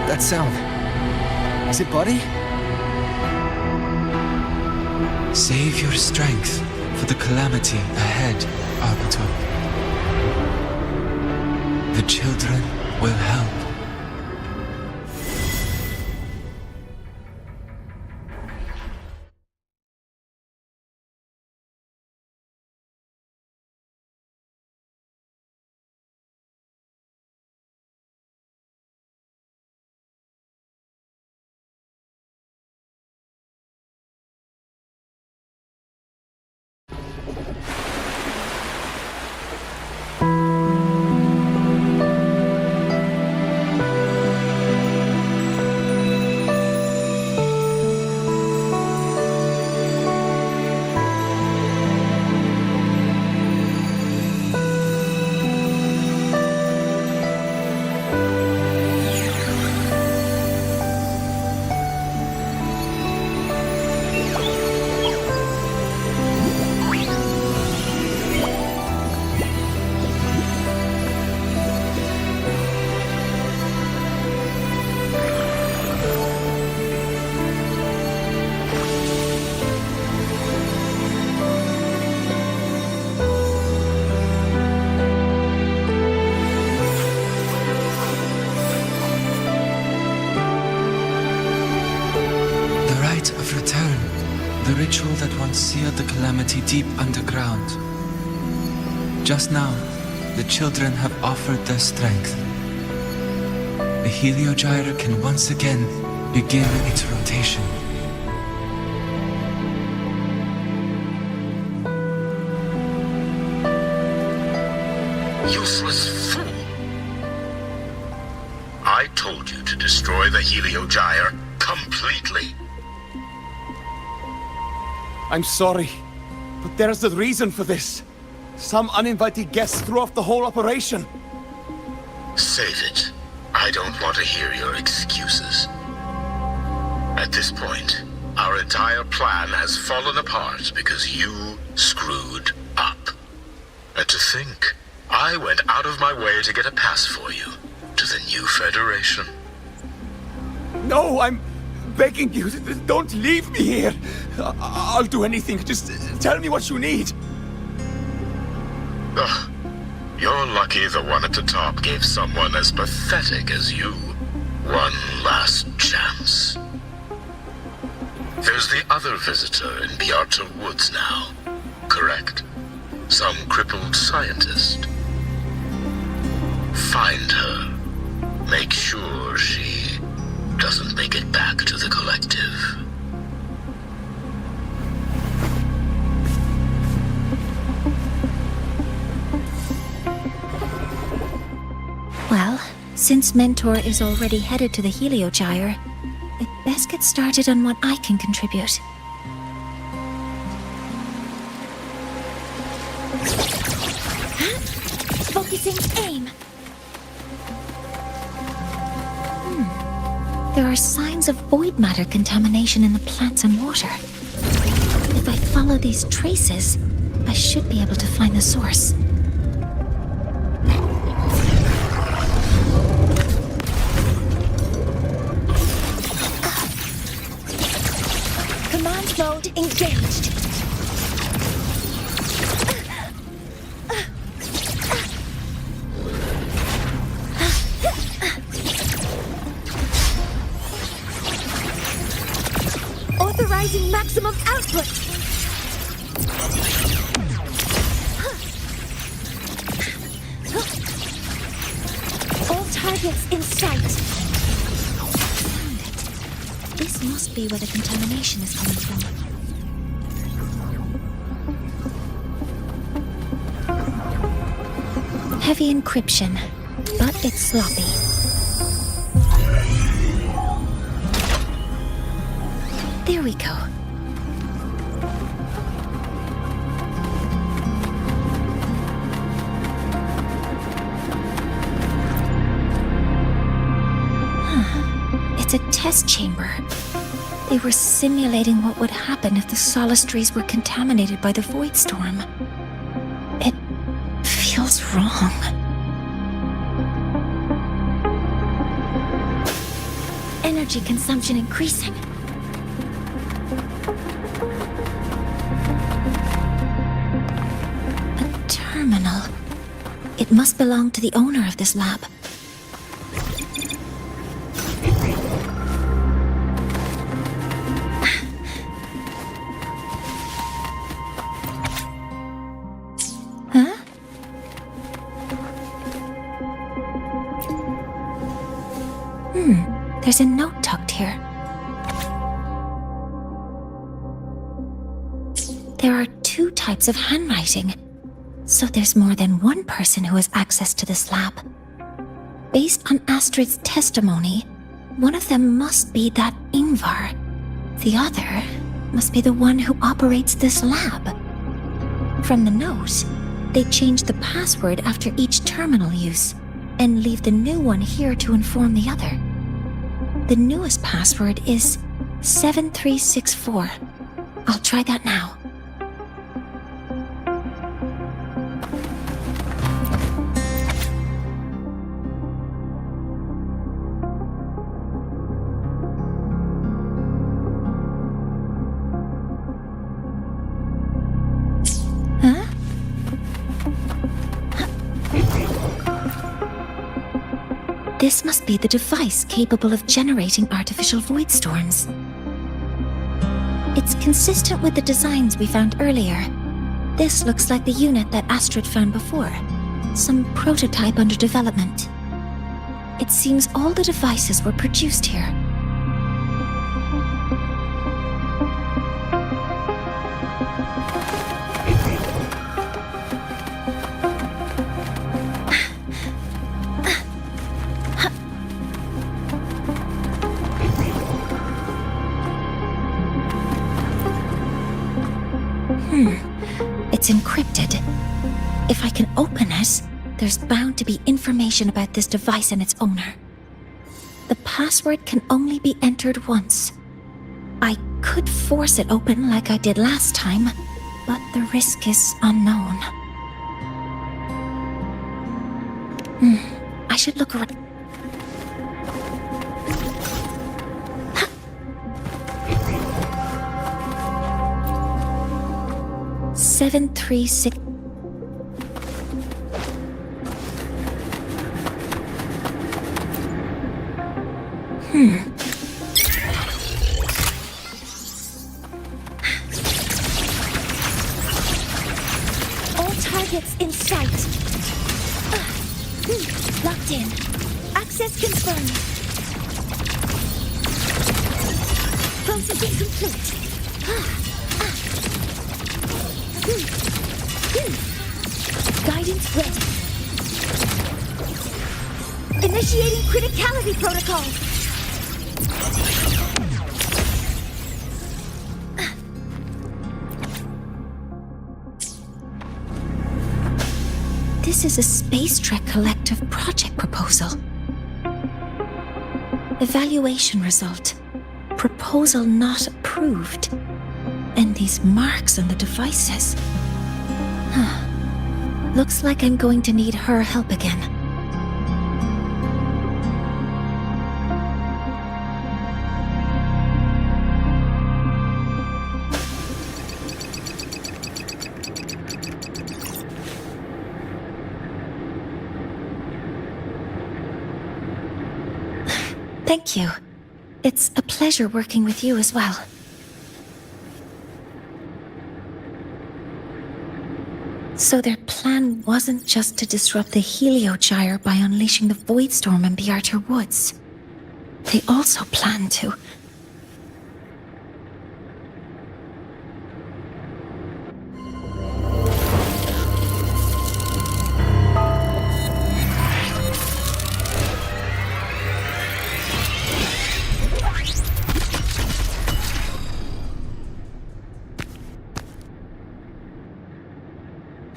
That sound. Is it Buddy? Save your strength for the calamity ahead, Arbiter. The children will help. concealed the calamity deep underground. Just now, the children have offered their strength. The Heliogyre can once again begin its rotation. Useless fool! I told you to destroy the Heliogyre completely. I'm sorry, but there's a reason for this. Some uninvited guests threw off the whole operation. Save it. I don't want to hear your excuses. At this point, our entire plan has fallen apart because you screwed up. And to think, I went out of my way to get a pass for you to the new Federation. No, I'm begging you, don't leave me here. I'll do anything, just tell me what you need. Ugh. You're lucky the one at the top gave someone as pathetic as you one last chance. There's the other visitor in Beata Woods now, correct? Some crippled scientist. Find her. Make sure she doesn't make it back to the collective. Well, since Mentor is already headed to the Heliogyre, I'd best get started on what I can contribute. Focusing aim. There are signs of void matter contamination in the plants and water. If I follow these traces, I should be able to find the source. Command mode engaged. Authorizing maximum output. All targets in sight. Found it. This must be where the contamination is coming from. Heavy encryption, but it's sloppy. There we go. It's a test chamber. They were simulating what would happen if the Solistries were contaminated by the Void Storm. It feels wrong. Energy consumption increasing. A terminal. It must belong to the owner of this lab. Huh? There's a note tucked here. There are two types of handwriting, so there's more than one person who has access to this lab. Based on Astrid's testimony, one of them must be that Ingvar. The other must be the one who operates this lab. From the note, they change the password after each terminal use, and leave the new one here to inform the other. The newest password is 7364. I'll try that now. This must be the device capable of generating artificial void storms. It It's consistent with the designs we found earlier. This looks like the unit that Astrid found before. Some prototype under development. It seems all the devices were produced here. It's encrypted. If I can open it, there's bound to be information about this device and its owner. The password can only be entered once. I could force it open like I did last time, but the risk is unknown. I should look around. 736. All targets in sight. Locked in. Access confirmed. Processing complete. Guidance ready. Initiating criticality protocol. This is a Space Trek Collective project proposal. Evaluation result. Proposal not approved. And these marks on the devices. Looks like I'm going to need her help again. Thank you. It's a pleasure working with you as well. So their plan wasn't just to disrupt the Heliogyre by unleashing the Voidstorm in the Outer Woods. They also planned to...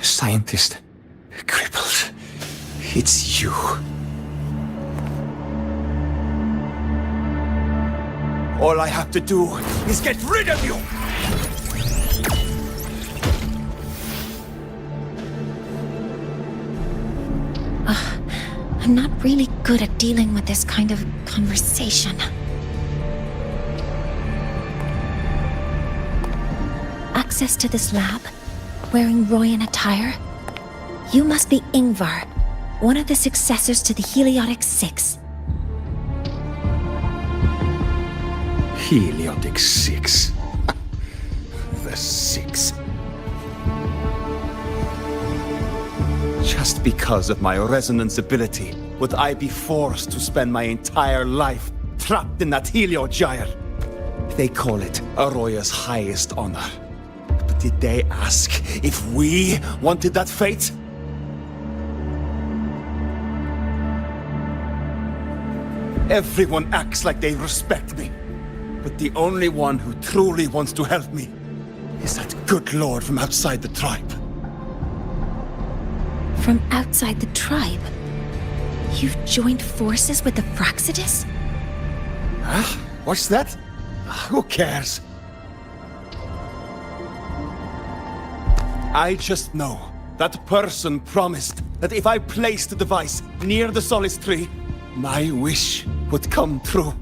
Scientist. Crippled. It's you. All I have to do is get rid of you! I'm not really good at dealing with this kind of conversation. Access to this lab? Wearing Royan attire? You must be Ingvar, one of the successors to the Heliotic Six. Heliotic Six. The Six. Just because of my resonance ability, would I be forced to spend my entire life trapped in that Heliogyre? They call it Aroya's highest honor. But did they ask if we wanted that fate? Everyone acts like they respect me. But the only one who truly wants to help me is that good lord from outside the tribe. From outside the tribe? You've joined forces with the Fraxidus? Huh? What's that? Who cares? I just know that person promised that if I placed the device near the Solace Tree, my wish would come true.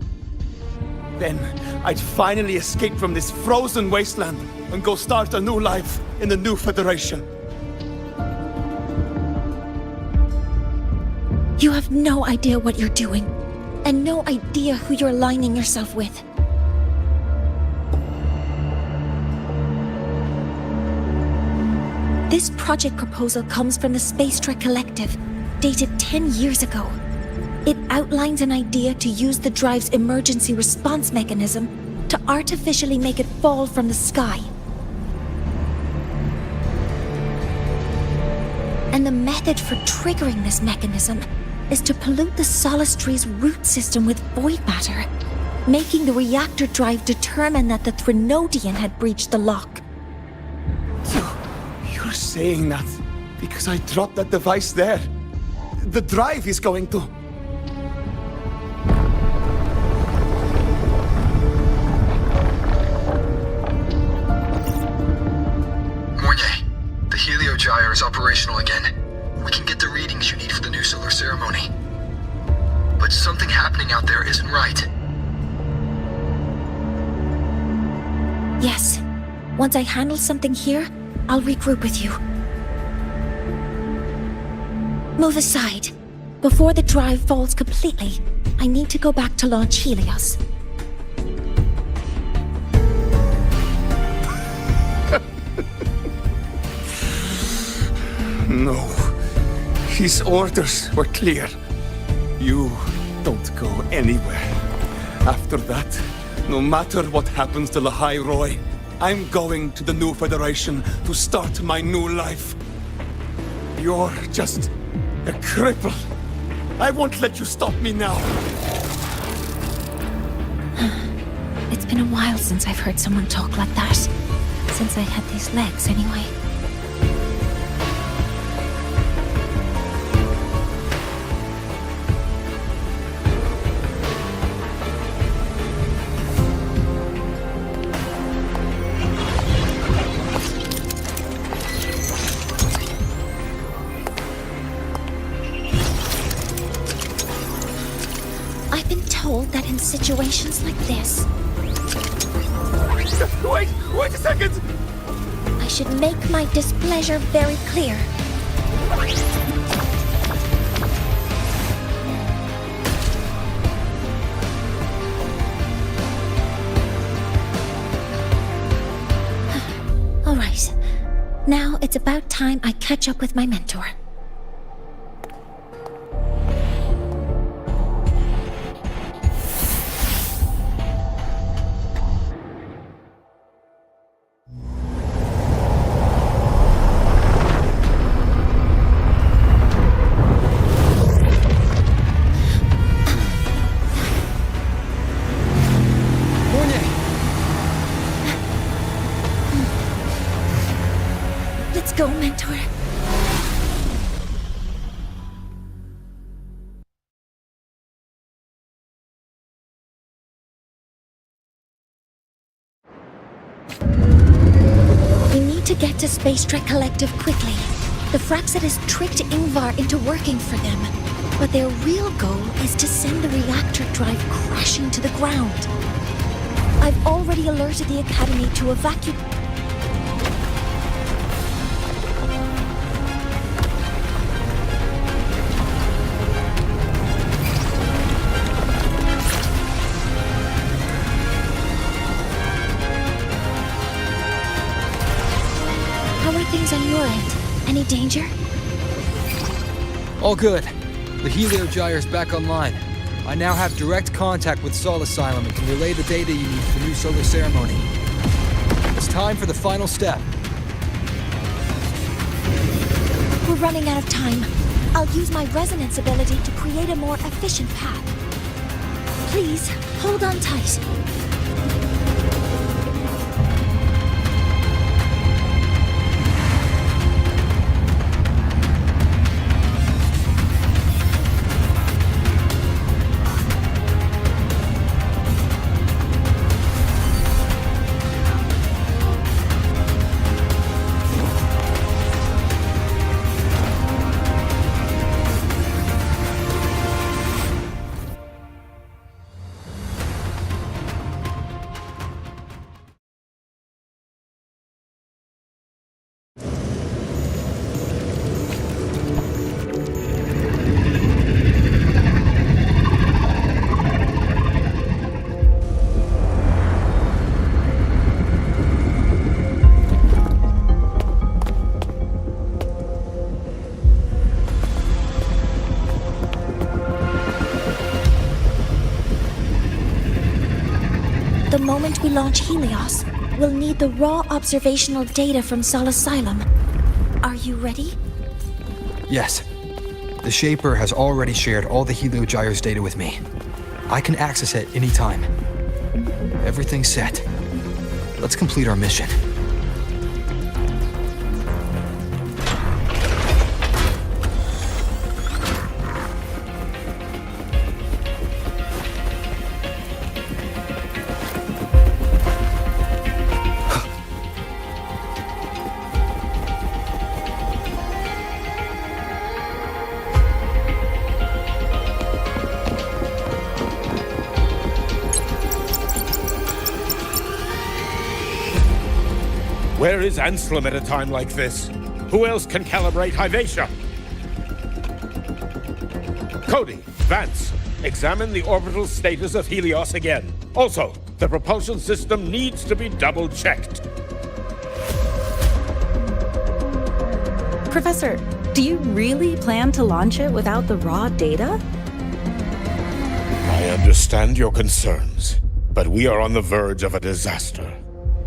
Then I'd finally escape from this frozen wasteland and go start a new life in the new Federation. You have no idea what you're doing, and no idea who you're aligning yourself with. This project proposal comes from the Space Trek Collective, dated 10 years ago. It outlines an idea to use the drive's emergency response mechanism to artificially make it fall from the sky. And the method for triggering this mechanism is to pollute the Solace Tree's root system with void matter, making the reactor drive determine that the Threnodian had breached the lock. So, you're saying that because I dropped that device there, the drive is going to... Mornier, the Heliogyre is operational again. We can get the readings you need for the new solar ceremony. But something happening out there isn't right. Yes. Once I handle something here, I'll regroup with you. Move aside. Before the drive falls completely, I need to go back to launch Helios. No. His orders were clear. You don't go anywhere. After that, no matter what happens to Lahai-Roi, I'm going to the new Federation to start my new life. You're just a cripple. I won't let you stop me now. It's been a while since I've heard someone talk like that. Since I had these legs, anyway. I've been told that in situations like this... Wait a second! I should make my displeasure very clear. All right. Now it's about time I catch up with my mentor. Let's go, mentor. We need to get to Space Trek Collective quickly. The Fraxit has tricked Ingvar into working for them, but their real goal is to send the reactor drive crashing to the ground. I've already alerted the Academy to evacuate. How are things on your end? Any danger? All good. The Heliogyre's back online. I now have direct contact with Sol Asylum and can relay the data you need for the new solar ceremony. It's time for the final step. We're running out of time. I'll use my resonance ability to create a more efficient path. Please, hold on tight. moment we launch Helios, we'll need the raw observational data from Sol Asylum. Are you ready? Yes. The Shaper has already shared all the Heliogyre's data with me. I can access it anytime. Everything's set. Let's complete our mission. Where is Anselm at a time like this? Who else can calibrate Hyvatia? Cody, Vance, examine the orbital status of Helios again. Also, the propulsion system needs to be double-checked. Professor, do you really plan to launch it without the raw data? I understand your concerns, but we are on the verge of a disaster.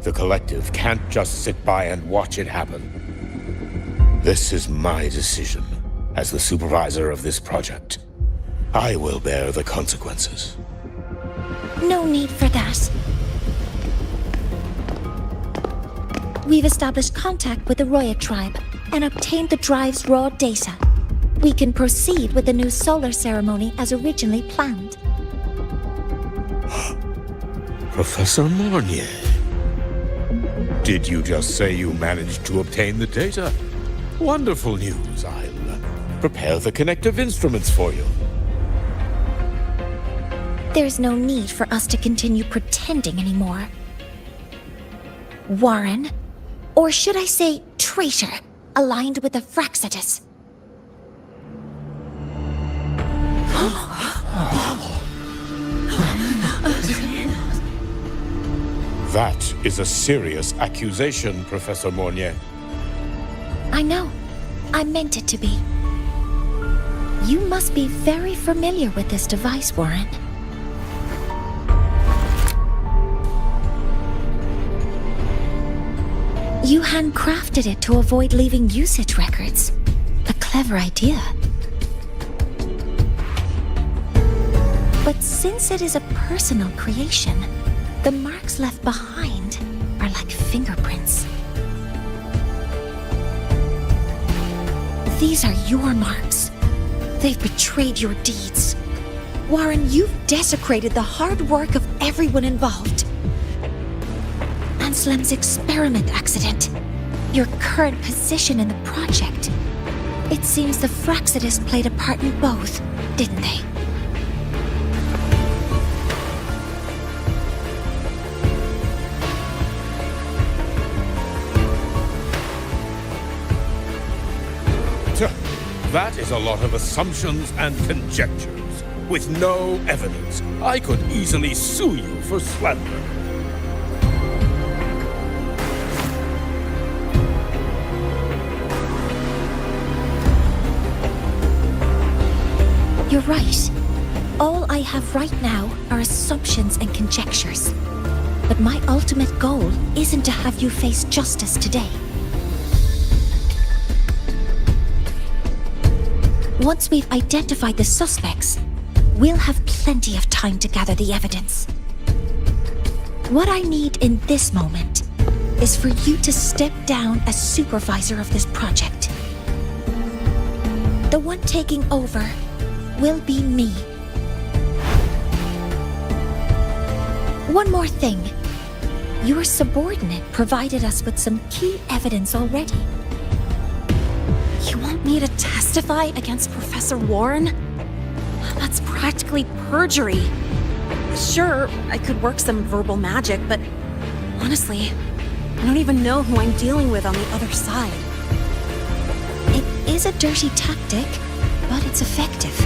The Collective can't just sit by and watch it happen. This is my decision. As the supervisor of this project, I will bear the consequences. No need for that. We've established contact with the Roya tribe and obtained the drive's raw data. We can proceed with the new solar ceremony as originally planned. Professor Mornier. Did you just say you managed to obtain the data? Wonderful news. I'll prepare the connective instruments for you. There's no need for us to continue pretending anymore. Warren, or should I say traitor, aligned with the Fraxidus. That is a serious accusation, Professor Mornier. I know. I meant it to be. You must be very familiar with this device, Warren. You handcrafted it to avoid leaving usage records. A clever idea. But since it is a personal creation, the marks left behind are like fingerprints. These are your marks. They've betrayed your deeds. Warren, you've desecrated the hard work of everyone involved. Anselm's experiment accident, your current position in the project. It seems the Fraxidus played a part in both, didn't they? That is a lot of assumptions and conjectures, with no evidence. I could easily sue you for slander. You're right. All I have right now are assumptions and conjectures. But my ultimate goal isn't to have you face justice today. Once we've identified the suspects, we'll have plenty of time to gather the evidence. What I need in this moment is for you to step down as supervisor of this project. The one taking over will be me. One more thing. Your subordinate provided us with some key evidence already. You want me to testify against Professor Warren? That's practically perjury. Sure, I could work some verbal magic, but honestly, I don't even know who I'm dealing with on the other side. It is a dirty tactic, but it's effective.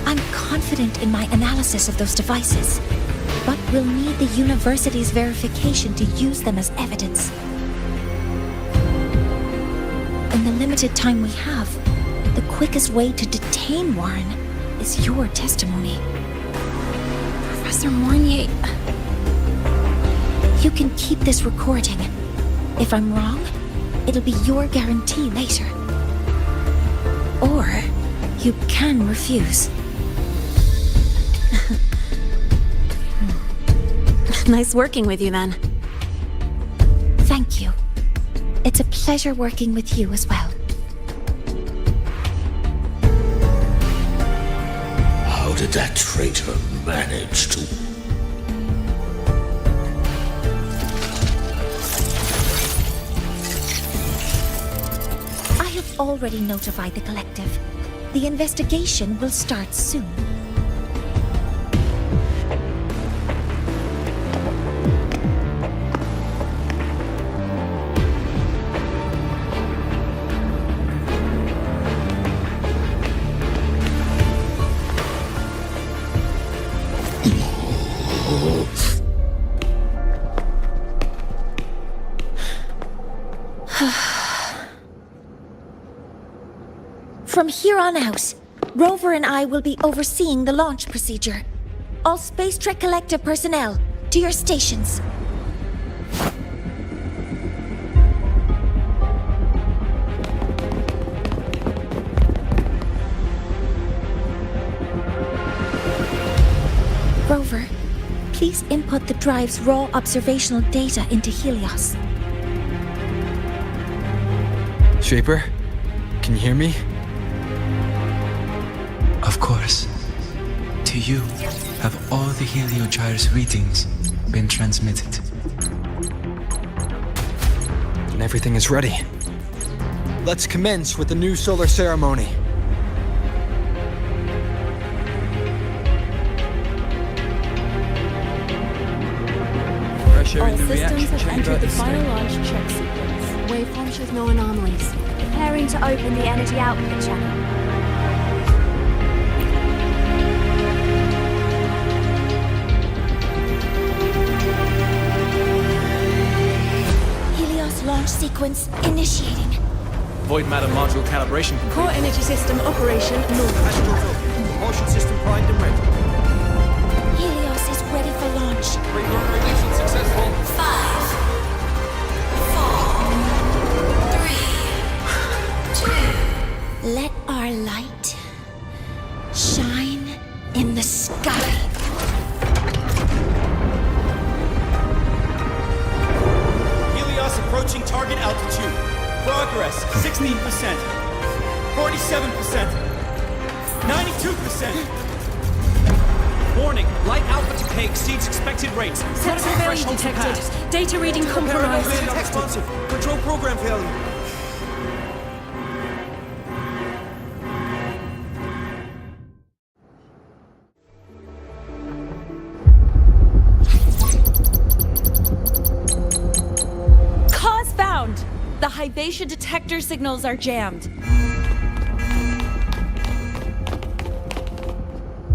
I'm confident in my analysis of those devices, but we'll need the university's verification to use them as evidence. In the limited time we have, the quickest way to detain Warren is your testimony. Professor Mornier... You can keep this recording. If I'm wrong, it'll be your guarantee later. Or you can refuse. Nice working with you then. Thank you. It's a pleasure working with you as well. How did that traitor manage to... I have already notified the collective. The investigation will start soon. From here on out, Rover and I will be overseeing the launch procedure. All Space Trek Collective personnel, to your stations. Rover, please input the drive's raw observational data into Helios. Shaper, can you hear me? Of course. To you, have all the Heliogyre's readings been transmitted? And everything is ready. Let's commence with the new solar ceremony. All systems have entered the final launch check sequence. Waveform shows no anomalies. Preparing to open the energy output channel. Helios launch sequence initiating. Void matter module calibration complete. Core energy system operation normal. Propulsion system primed and ready. Helios is ready for launch. Reconfiguration successful. 5, 4, 3, 2. Let our light shine in the sky. Helios approaching target altitude. Progress 16%. 47%. 92%. Warning, light alpha decay exceeds expected rates. Sensor failure detected. Data reading compromised. Responsive. Control program failure. Cause found! The Hybatia detector signals are jammed.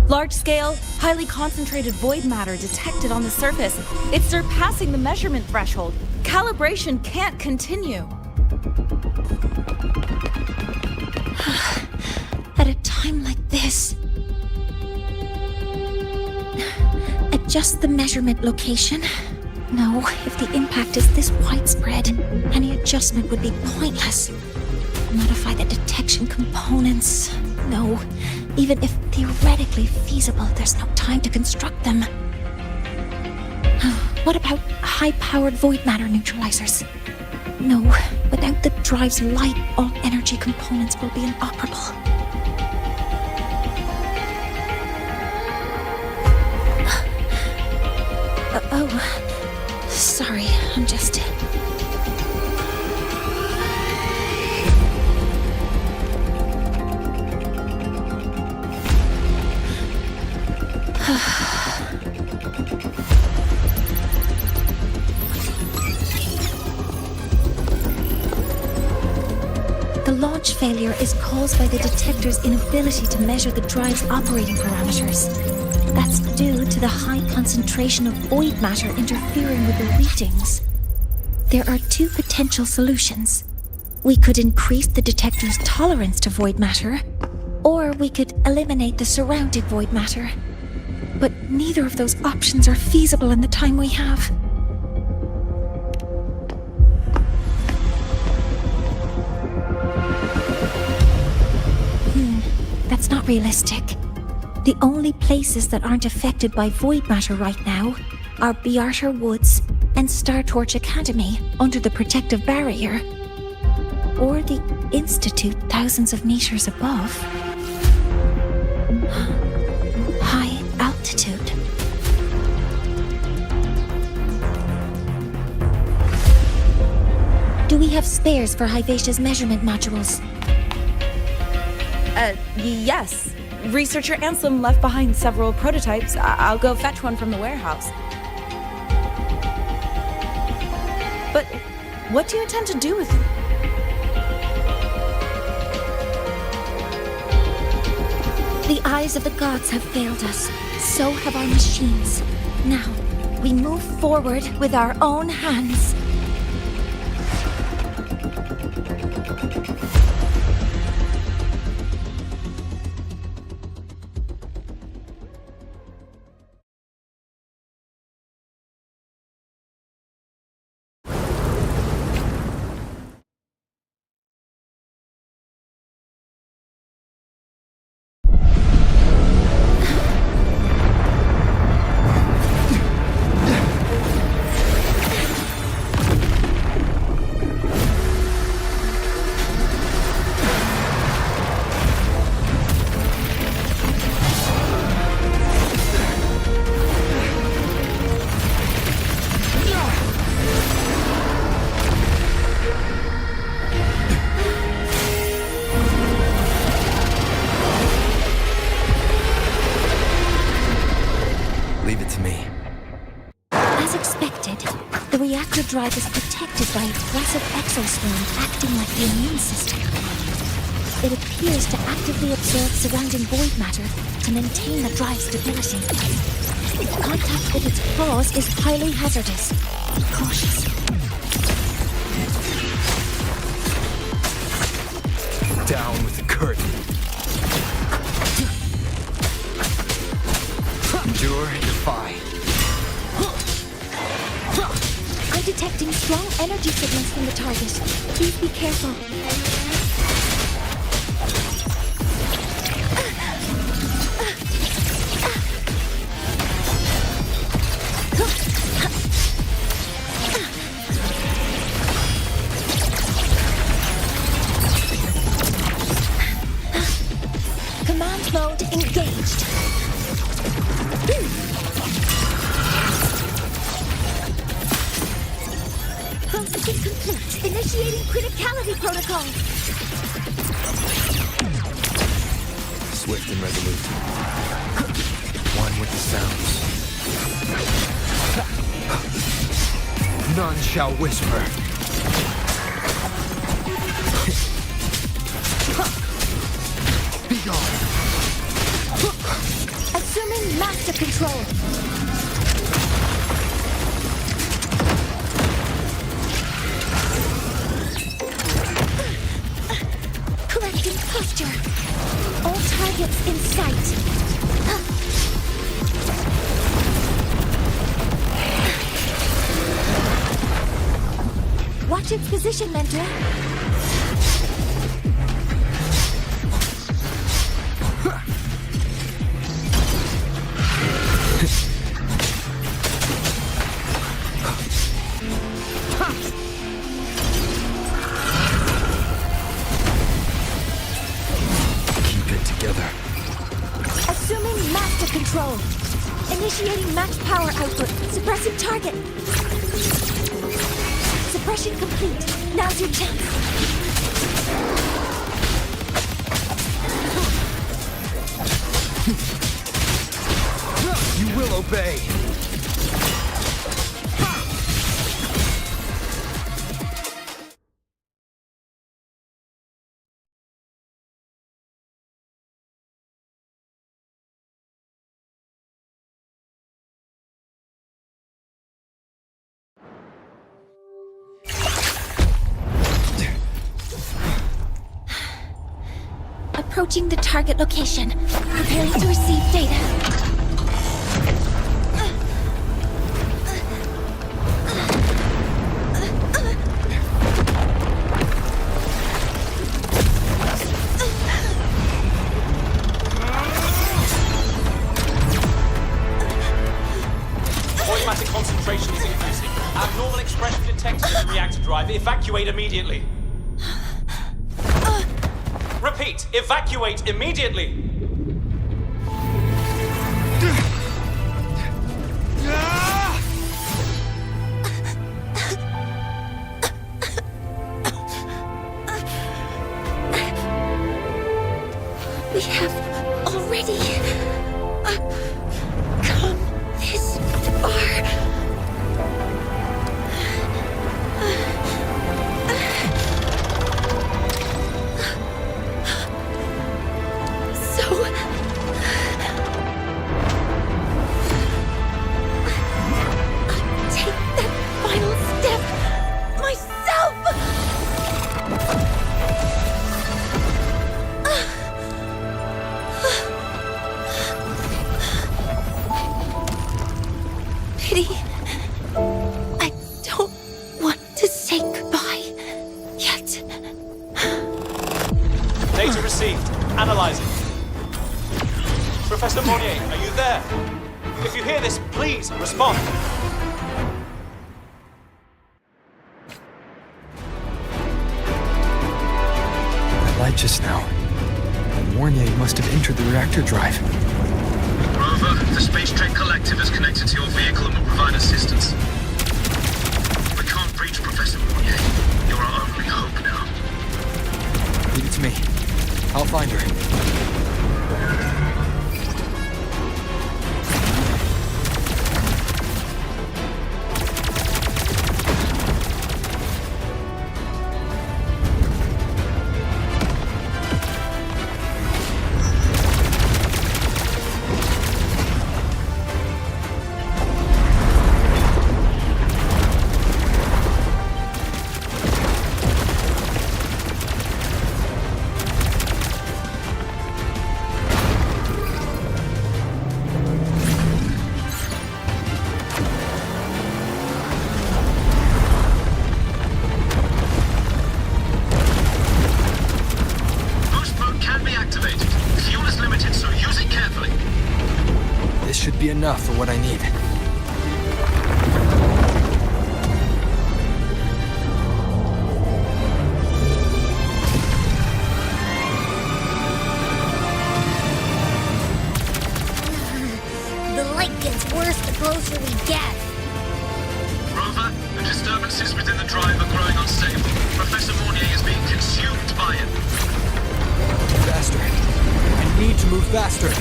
Large-scale, highly concentrated void matter detected on the surface. It's surpassing the measurement threshold. Calibration can't continue. At a time like this. Adjust the measurement location. No, if the impact is this widespread, any adjustment would be pointless. Modify the detection components. No, even if theoretically feasible, there's no time to construct them. What about high-powered void matter neutralizers? No, without the drive's light, all energy components will be inoperable. Oh, sorry, I'm just... The launch failure is caused by the detector's inability to measure the drive's operating parameters. That's due to the high concentration of void matter interfering with the readings. There are two potential solutions. We could increase the detector's tolerance to void matter, or we could eliminate the surrounding void matter. But neither of those options are feasible in the time we have. That's not realistic. The only places that aren't affected by void matter right now are Bearter Woods and Star Torch Academy under the protective barrier. Or the Institute thousands of meters above. High altitude. Do we have spares for Hyvatia's measurement modules? Yes. Researcher Anselm left behind several prototypes. I'll go fetch one from the warehouse. But what do you intend to do with them? The eyes of the gods have failed us. So have our machines. Now, we move forward with our own hands. Leave it to me. As expected, the reactor drive is protected by a aggressive exoswarm acting like the immune system. It appears to actively absorb surrounding void matter to maintain the drive stability. Contact with its claws is highly hazardous. Be cautious. Down with the curtain. Endure and defy. I'm detecting strong energy signals from the target. Please be careful. Command mode engaged. Processing complete. Initiating criticality protocol. Swift and resolute. One with the sounds. None shall whisper. Be gone. Assuming master control. Correcting posture. All targets in sight. Watch its position, Mentor. Assuming master control. Initiating max power output. Suppressing target. Suppression complete. Now's your chance. You will obey. Approaching the target location. Preparing to receive data. drive, evacuate immediately. Repeat, evacuate immediately. We have already come this far. Data received. Analyzing. Professor Monnier, are you there? If you hear this, please respond. That light just now. Mornier must have entered the reactor drive. Rover, the Space Trek Collective is connected to your vehicle and will provide assistance. We can't reach Professor Monnier. You're our only hope now. Leave it to me. I'll find her. Should be enough for what I need. The light gets worse the closer we get. Rover, the disturbances within the drive are growing unstable. Professor Monnier is being consumed by it. Faster. I need to move faster.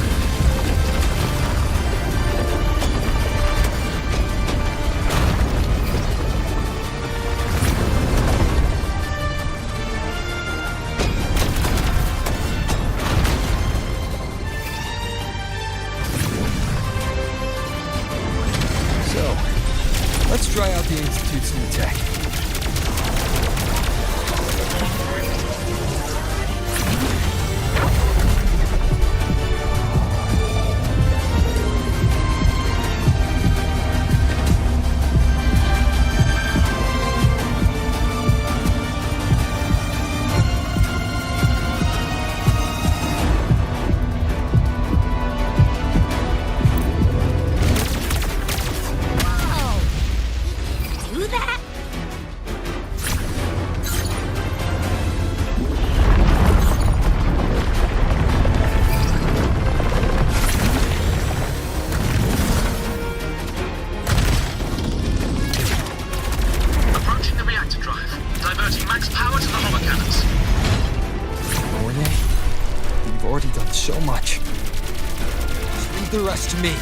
Let's try out the Institute's new tech. So much. Just leave the rest to me.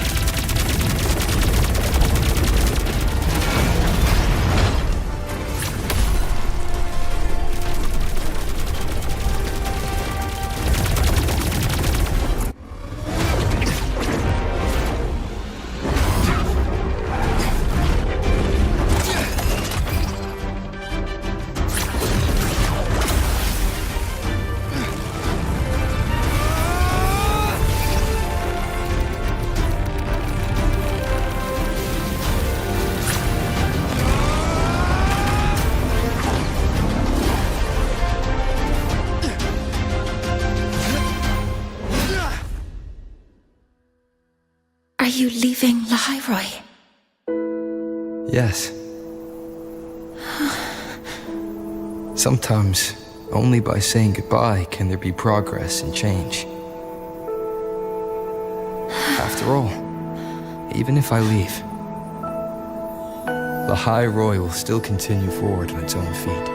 Are you leaving Lahai-Roi? Yes. Sometimes, only by saying goodbye can there be progress and change. After all, even if I leave, Lahai-Roi will still continue forward on its own feet.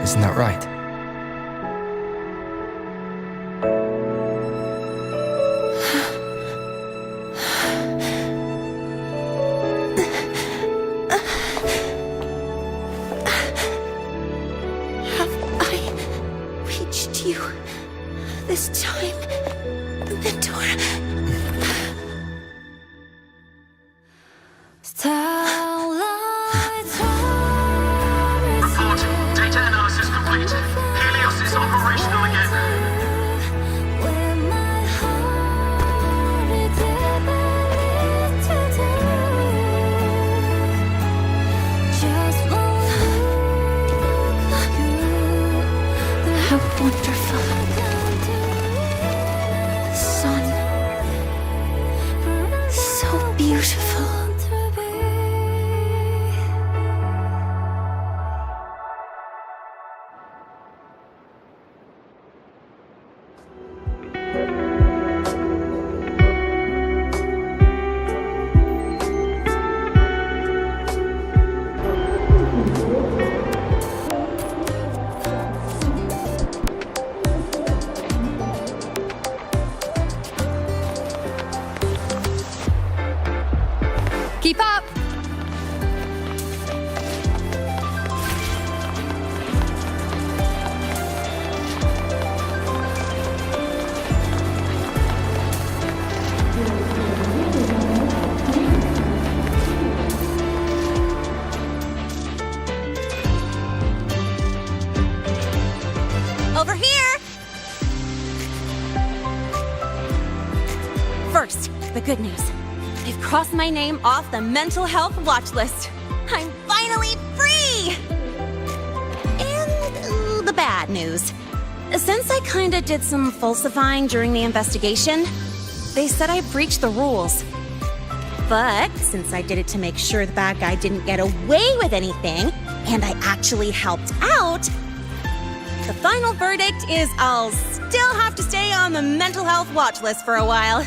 Isn't that right? This time, Mentor. Report. Data analysis complete. Helios is operational again. How wonderful. Sun. So beautiful. Keep up! Over here! First, the good news. They've crossed my name off the mental health watch list. I'm finally free! And the bad news. Since I kinda did some falsifying during the investigation, they said I breached the rules. But since I did it to make sure the bad guy didn't get away with anything, and I actually helped out, the final verdict is I'll still have to stay on the mental health watch list for a while.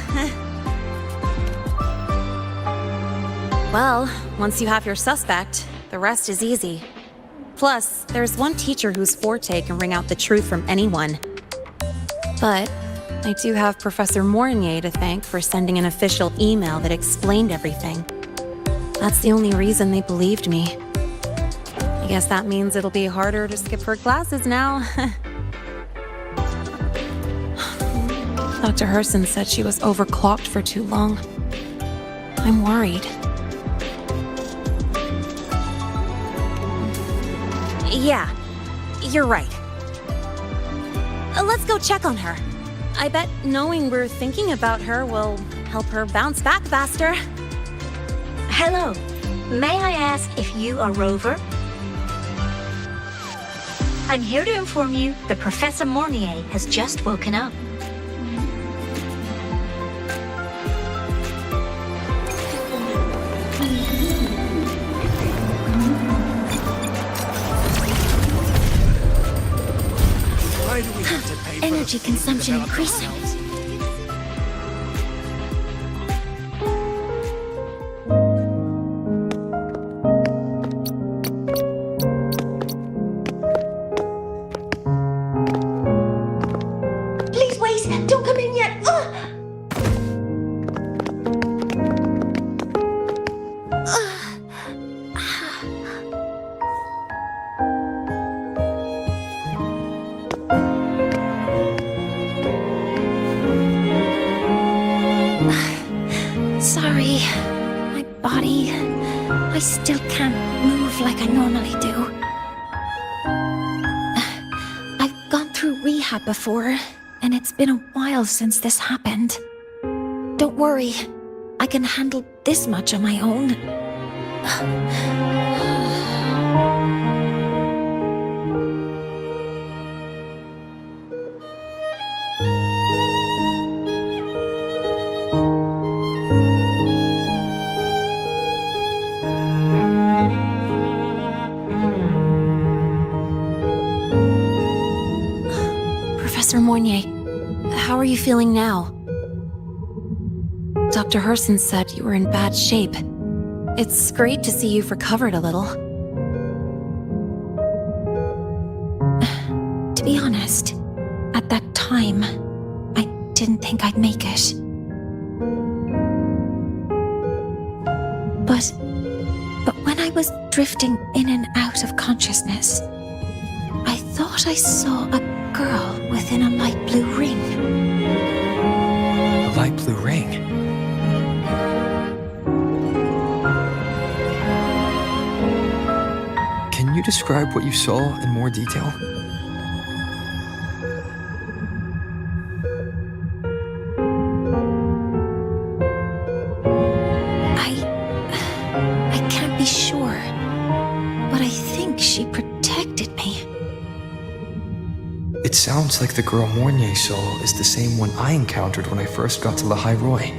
Well, once you have your suspect, the rest is easy. Plus, there's one teacher whose forte can wring out the truth from anyone. But I do have Professor Mornier to thank for sending an official email that explained everything. That's the only reason they believed me. I guess that means it'll be harder to skip her classes now. Dr. Herson said she was overclocked for too long. I'm worried. Yeah, you're right. Let's go check on her. I bet knowing we're thinking about her will help her bounce back faster. Hello. May I ask if you are Rover? I'm here to inform you that Professor Mornier has just woken up. Why do we have to pay energy consumption increasing? Please wait! Don't come in yet! Sorry. My body... I still can't move like I normally do. I've gone through rehab before, and it's been a while since this happened. Don't worry. I can handle this much on my own. Mornier. How are you feeling now? Dr. Herson said you were in bad shape. It's great to see you've recovered a little. To be honest, at that time, I didn't think I'd make it. But when I was drifting in and out of consciousness, I thought I saw a girl within a light blue ring. A light blue ring? Can you describe what you saw in more detail? I can't be sure, but I think she protected me. It sounds like the girl Mornier saw is the same one I encountered when I first got to Lahai-Roi.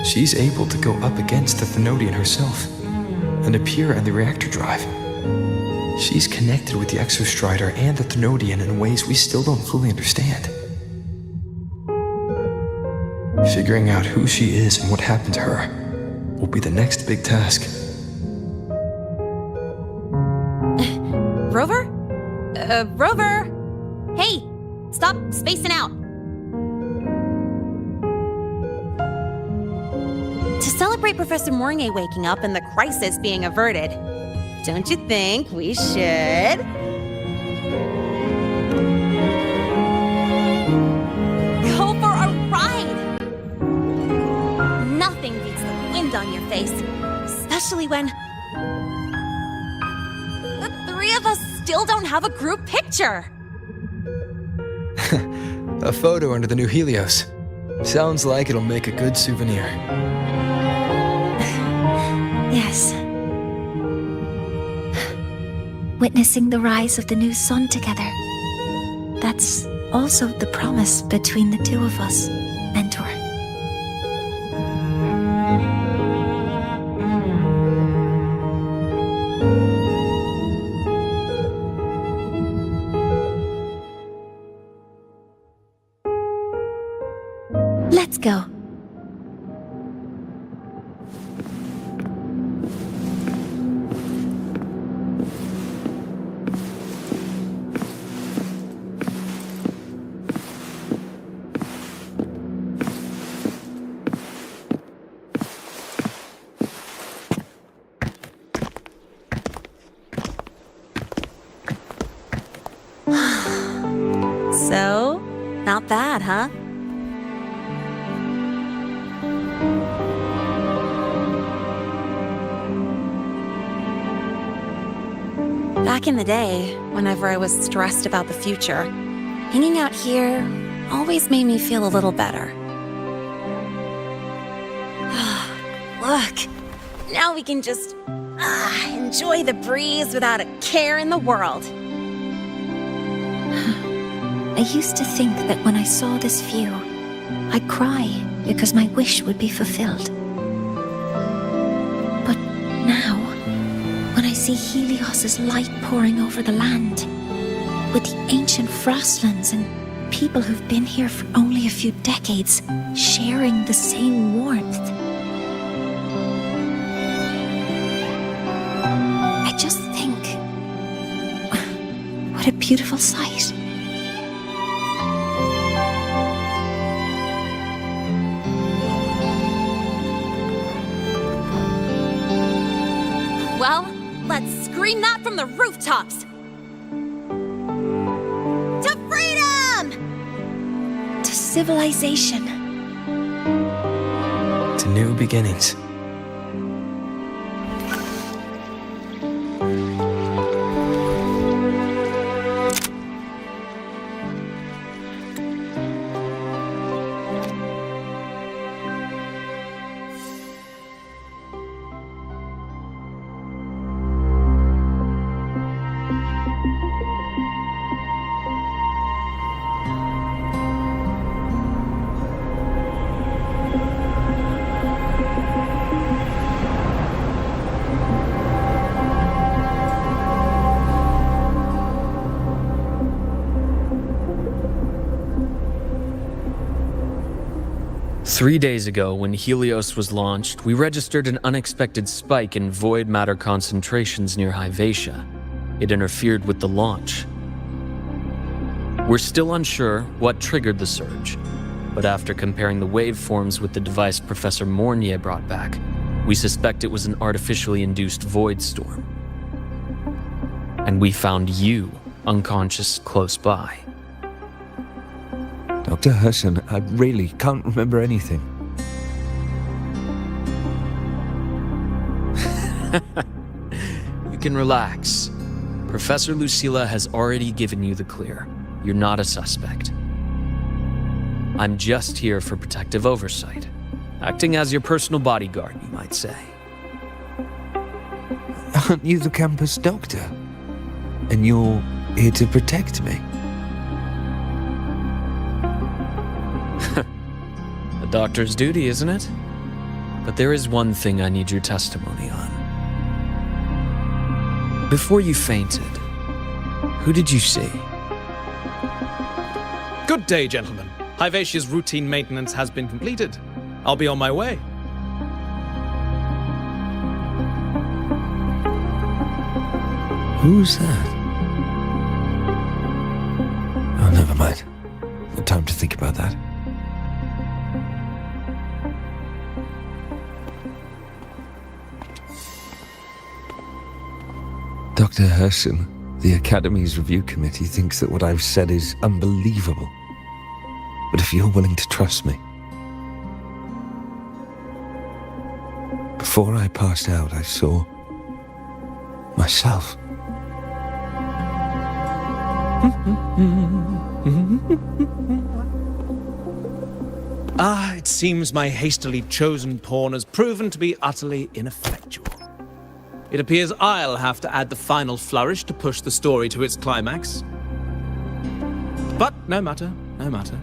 She's able to go up against the Thenodian herself and appear in the reactor drive. She's connected with the Exostrider and the Thenodian in ways we still don't fully understand. Figuring out who she is and what happened to her will be the next big task. Rover? Rover! Hey! Stop spacing out! To celebrate Professor Mornier waking up and the crisis being averted, don't you think we should... go for a ride? Nothing beats the wind on your face, especially when... the three of us still don't have a group picture. A photo under the new Helios. Sounds like it'll make a good souvenir. Yes. Witnessing the rise of the new sun together. That's also the promise between the two of us, Mentor. Let's go. So, not bad, huh? Back in the day, whenever I was stressed about the future, hanging out here always made me feel a little better. Look, now we can just enjoy the breeze without a care in the world. I used to think that when I saw this view, I'd cry because my wish would be fulfilled. But now, when I see Helios's light pouring over the land, with the ancient frostlands and people who've been here for only a few decades sharing the same warmth, I just think, what a beautiful sight. Well, let's scream that from the rooftops! To freedom! To civilization. To new beginnings. 3 days ago, when Helios was launched, we registered an unexpected spike in void matter concentrations near Hyvatia. It interfered with the launch. We're still unsure what triggered the surge, but after comparing the waveforms with the device Professor Mornier brought back, we suspect it was an artificially induced void storm. And we found you unconscious close by. Dr. Herson, I really can't remember anything. You can relax. Professor Lucilla has already given you the clear. You're not a suspect. I'm just here for protective oversight. Acting as your personal bodyguard, you might say. Aren't you the campus doctor? And you're here to protect me? A doctor's duty, isn't it? But there is one thing I need your testimony on. Before you fainted, who did you see? Good day, gentlemen. Hyvatia's routine maintenance has been completed. I'll be on my way. Who's that? Oh, never mind. No time to think about that. Dr. Herson, the Academy's review committee thinks that what I've said is unbelievable. But if you're willing to trust me... Before I passed out, I saw... myself. It seems my hastily chosen pawn has proven to be utterly ineffectual. It appears I'll have to add the final flourish to push the story to its climax. But no matter, no matter.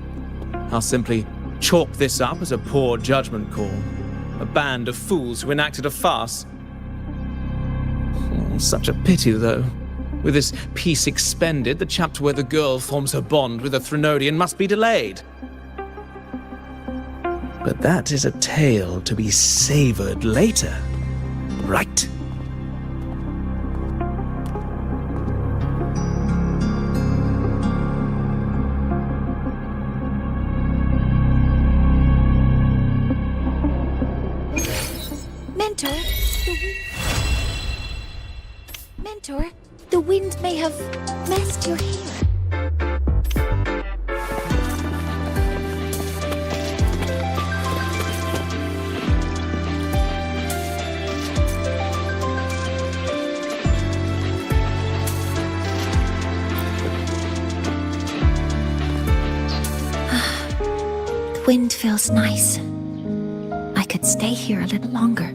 I'll simply chalk this up as a poor judgment call. A band of fools who enacted a farce. Oh, such a pity, though. With this piece expended, the chapter where the girl forms her bond with a Threnodian must be delayed. But that is a tale to be savored later, right? Mentor, the wind may have messed your hair. The wind feels nice. I could stay here a little longer.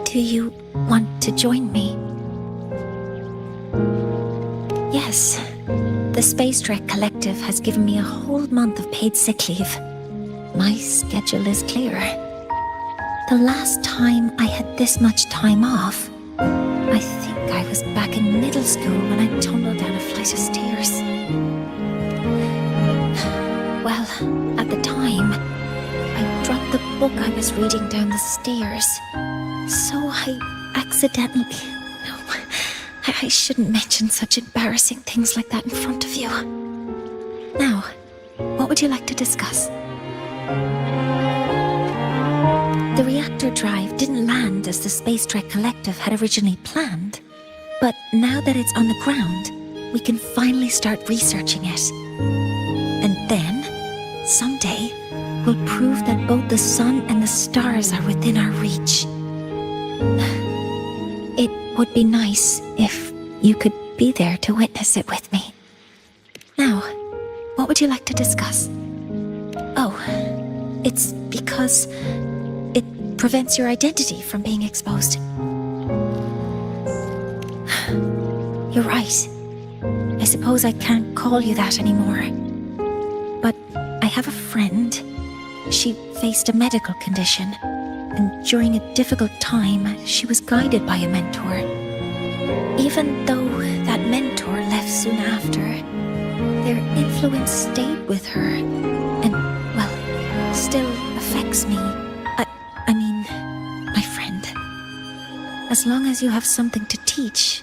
Do you want to join me? Yes. The Space Trek Collective has given me a whole month of paid sick leave. My schedule is clear. The last time I had this much time off, I think I was back in middle school when I tumbled down a flight of stairs. Well, at the time, I dropped the book I was reading down the stairs. So I accidentally... No, I shouldn't mention such embarrassing things like that in front of you. Now, what would you like to discuss? The reactor drive didn't land as the Space Trek Collective had originally planned. But now that it's on the ground, we can finally start researching it. And then, someday, we'll prove that both the sun and the stars are within our reach. It would be nice if you could be there to witness it with me. Now, what would you like to discuss? Oh, it's because it prevents your identity from being exposed. You're right. I suppose I can't call you that anymore. But I have a friend. She faced a medical condition, and during a difficult time, she was guided by a mentor. Even though that mentor left soon after, their influence stayed with her, and still affects me. I mean, my friend. As long as you have something to teach,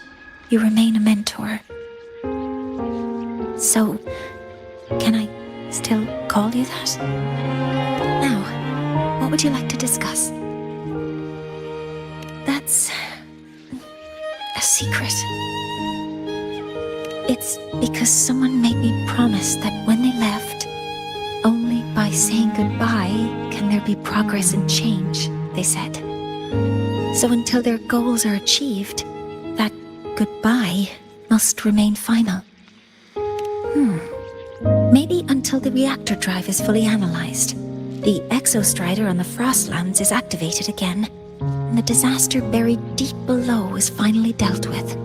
you remain a mentor. So, can I still call you that? Now, what would you like to discuss? That's a secret. It's because someone made me promise that when they left, only by saying goodbye can there be progress and change, they said. So until their goals are achieved, that goodbye must remain final. Maybe until the reactor drive is fully analyzed, the exostrider on the Frostlands is activated again, and the disaster buried deep below is finally dealt with.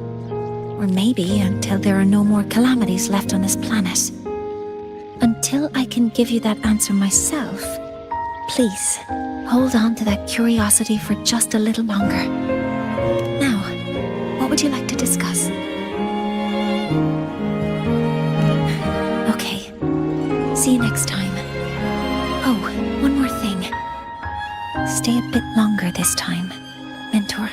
Or maybe until there are no more calamities left on this planet. Until I can give you that answer myself, please, hold on to that curiosity for just a little longer. Now, what would you like to discuss? Okay. See you next time. Oh, one more thing. Stay a bit longer this time, Mentor.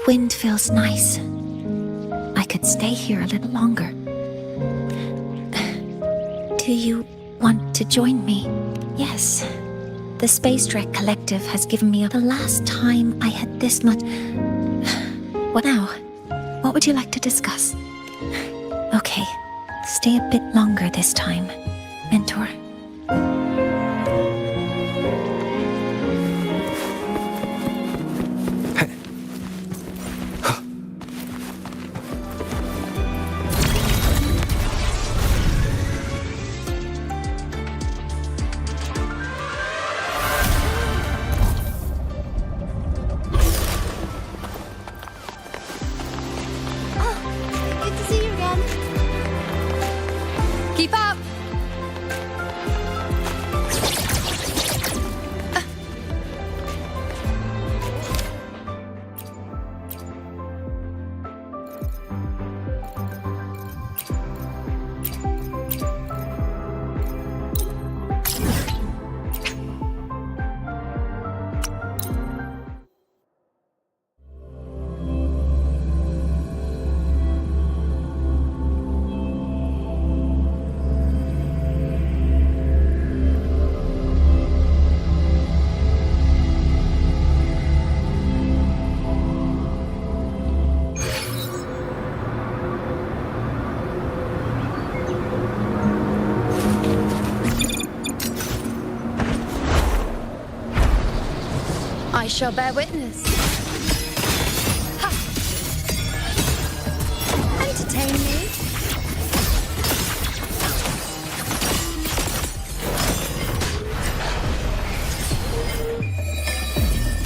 Wind feels nice. I could stay here a little longer. Do you want to join me? Yes. The Space Trek Collective has given me the last time I had this much... What now? What would you like to discuss? Okay. Stay a bit longer this time, Mentor. Keep up! I shall bear witness. Ha! Entertain me.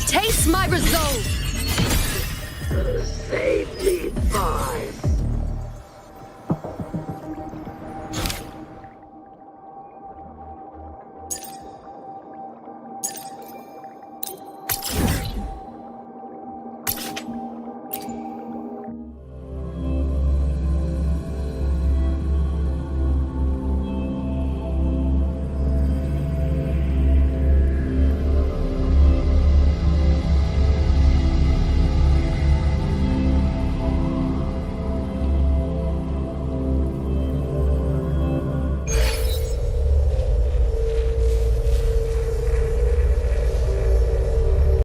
Taste my resolve. Save me.